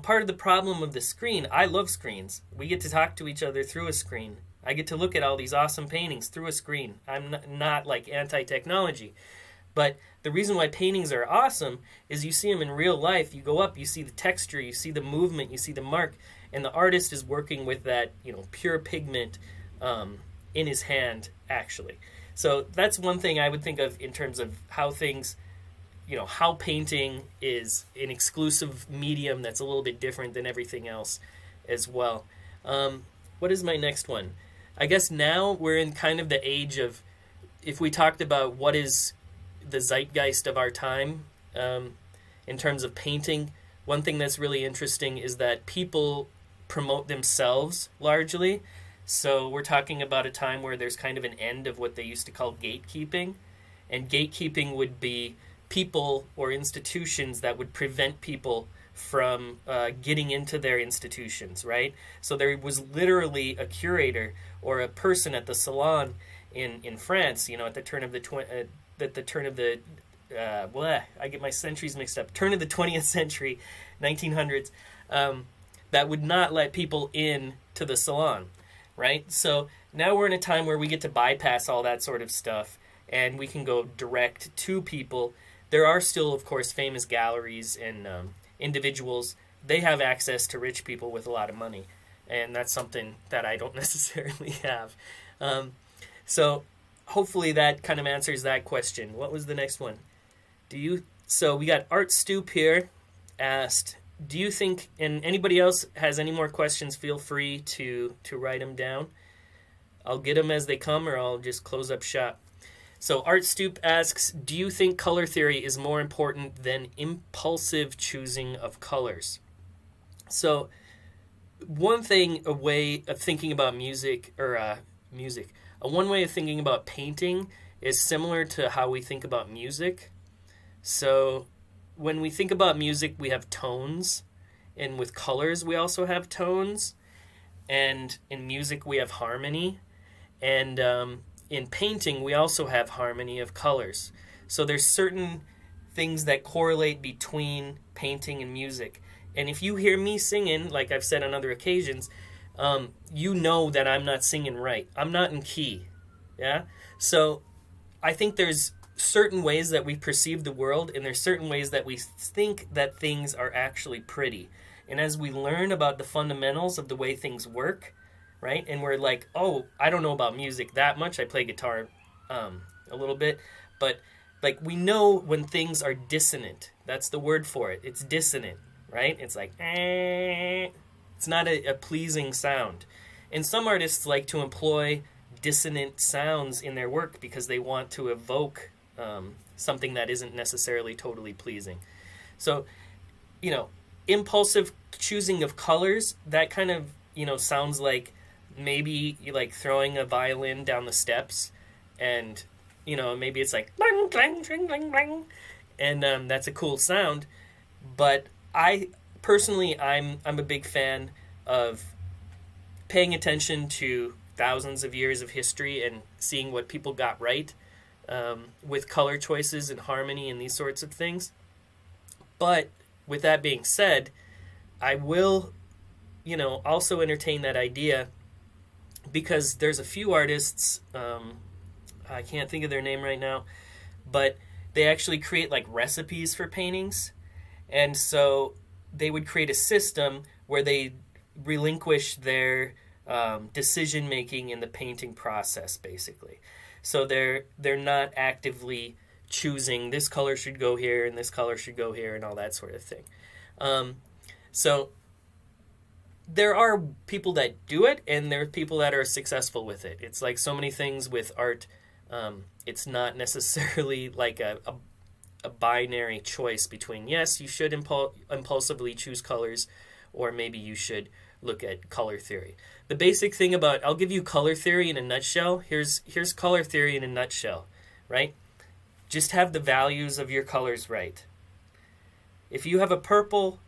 S1: Part of the problem of the screen, I love screens. We get to talk to each other through a screen. I get to look at all these awesome paintings through a screen. I'm not like anti-technology. But the reason why paintings are awesome is you see them in real life. You go up, you see the texture, you see the movement, you see the mark, and the artist is working with that, pure pigment in his hand, actually. So that's one thing I would think of in terms of how things, how painting is an exclusive medium that's a little bit different than everything else as well. What is my next one? I guess now we're in kind of the age of, if we talked about what is the zeitgeist of our time in terms of painting, one thing that's really interesting is that people promote themselves largely. So we're talking about a time where there's kind of an end of what they used to call gatekeeping. And gatekeeping would be people or institutions that would prevent people from getting into their institutions, right? So there was literally a curator or a person at the salon in France, at the turn of the I get my centuries mixed up. Turn of the 20th century, 1900s, that would not let people in to the salon, right? So now we're in a time where we get to bypass all that sort of stuff, and we can go direct to people. There are still, of course, famous galleries and individuals. They have access to rich people with a lot of money, and that's something that I don't necessarily have. So hopefully that kind of answers that question. What was the next one? So we got Art Stoop here asked, do you think, and anybody else has any more questions, feel free to write them down. I'll get them as they come, or I'll just close up shop. So Art Stoop asks, do you think color theory is more important than impulsive choosing of colors? So one thing, a way of thinking about one way of thinking about painting is similar to how we think about music. So when we think about music, we have tones, and with colors we also have tones, and in music we have harmony, and in painting we also have harmony of colors. So there's certain things that correlate between painting and music. And if you hear me singing, like I've said on other occasions, you know that I'm not singing right. I'm not in key. Yeah? So I think there's certain ways that we perceive the world, and there's certain ways that we think that things are actually pretty. And as we learn about the fundamentals of the way things work, right? And we're like, oh, I don't know about music that much. I play guitar a little bit. But like we know when things are dissonant. That's the word for it. It's dissonant, right? It's like, it's not a pleasing sound. And some artists like to employ dissonant sounds in their work because they want to evoke something that isn't necessarily totally pleasing. So, impulsive choosing of colors, that kind of, sounds like maybe you like throwing a violin down the steps, and, maybe it's like, blang, clang, tring, blang, blang, and that's a cool sound. But I personally, I'm a big fan of paying attention to thousands of years of history and seeing what people got right with color choices and harmony and these sorts of things. But with that being said, I will, also entertain that idea, because there's a few artists, I can't think of their name right now, but they actually create like recipes for paintings. And so they would create a system where they relinquish their decision making in the painting process, basically. So they're not actively choosing this color should go here and this color should go here and all that sort of thing. So there are people that do it, and there are people that are successful with it. It's like so many things with art. It's not necessarily like a binary choice between, yes, you should impulsively choose colors, or maybe you should look at color theory. The basic thing about, I'll give you color theory in a nutshell. Here's color theory in a nutshell, right? Just have the values of your colors right. If you have a purple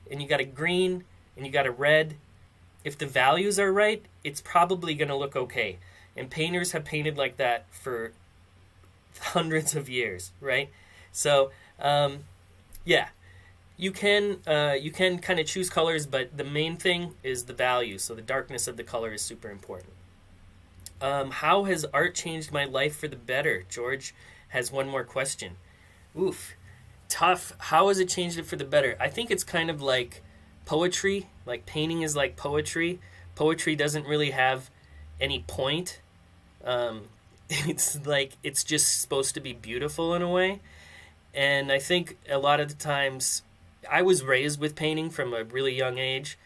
S1: and you got a green and you got a red, if the values are right, it's probably going to look okay. And painters have painted like that for hundreds of years, right? So, yeah, you can kind of choose colors, but the main thing is the value. So the darkness of the color is super important. How has art changed my life for the better? George has one more question. Oof, tough. How has it changed it for the better? I think it's kind of like poetry. Like painting is like poetry. Poetry doesn't really have any point. It's like it's just supposed to be beautiful in a way. And I think a lot of the times, I was raised with painting from a really young age,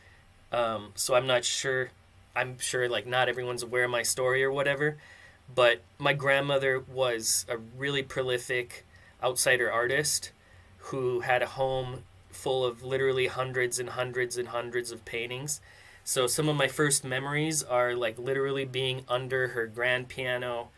S1: so I'm sure like not everyone's aware of my story or whatever, but my grandmother was a really prolific outsider artist who had a home full of literally hundreds and hundreds and hundreds of paintings. So some of my first memories are like literally being under her grand piano,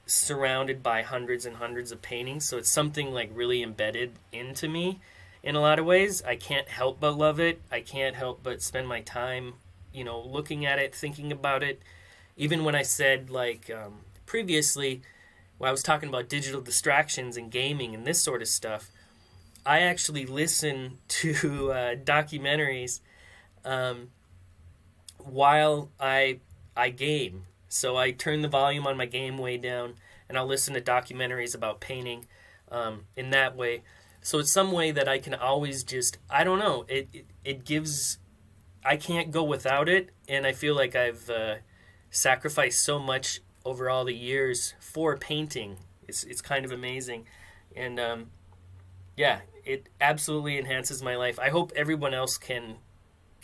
S1: surrounded by hundreds and hundreds of paintings. So it's something like really embedded into me in a lot of ways. I can't help but love it. I can't help but spend my time, looking at it, thinking about it. Even when I said, like, previously, when I was talking about digital distractions and gaming and this sort of stuff, I actually listen to documentaries while I game. So I turn the volume on my game way down, and I'll listen to documentaries about painting in that way. So it's some way that I can always just, I don't know, it gives, I can't go without it, and I feel like I've sacrificed so much over all the years for painting. It's kind of amazing. And yeah, it absolutely enhances my life. I hope everyone else can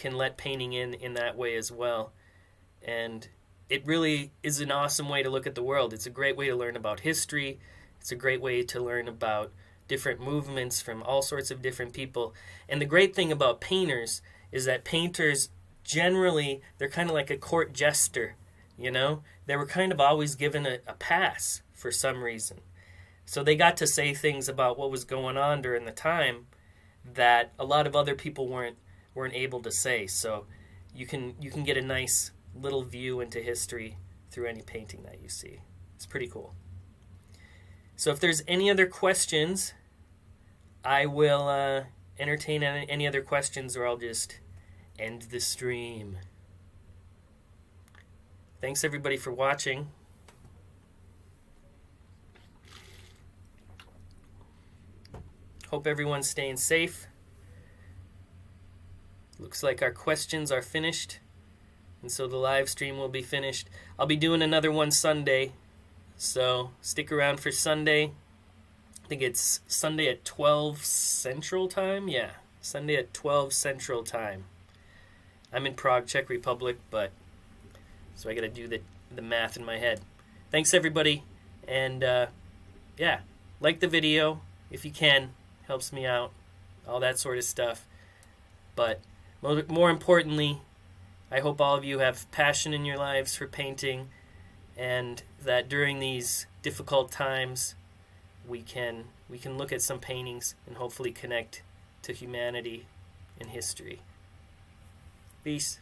S1: let painting in that way as well. And it really is an awesome way to look at the world. It's a great way to learn about history. It's a great way to learn about different movements from all sorts of different people. And the great thing about painters is that painters generally, they're kind of like a court jester, you know? They were kind of always given a pass for some reason. So they got to say things about what was going on during the time that a lot of other people weren't able to say. So you can get a nice little view into history through any painting that you see. It's pretty cool. So if there's any other questions, I will entertain any other questions, or I'll just end the stream. Thanks everybody for watching. Hope everyone's staying safe. Looks like our questions are finished, and so the live stream will be finished. I'll be doing another one Sunday, so stick around for Sunday. I think it's Sunday at 12 Central Time. Yeah, Sunday at 12 Central Time. I'm in Prague, Czech Republic, but so I got to do the math in my head. Thanks everybody, and yeah, like the video if you can. Helps me out, all that sort of stuff. But more importantly, I hope all of you have passion in your lives for painting, and that during these difficult times we can look at some paintings and hopefully connect to humanity and history. Peace.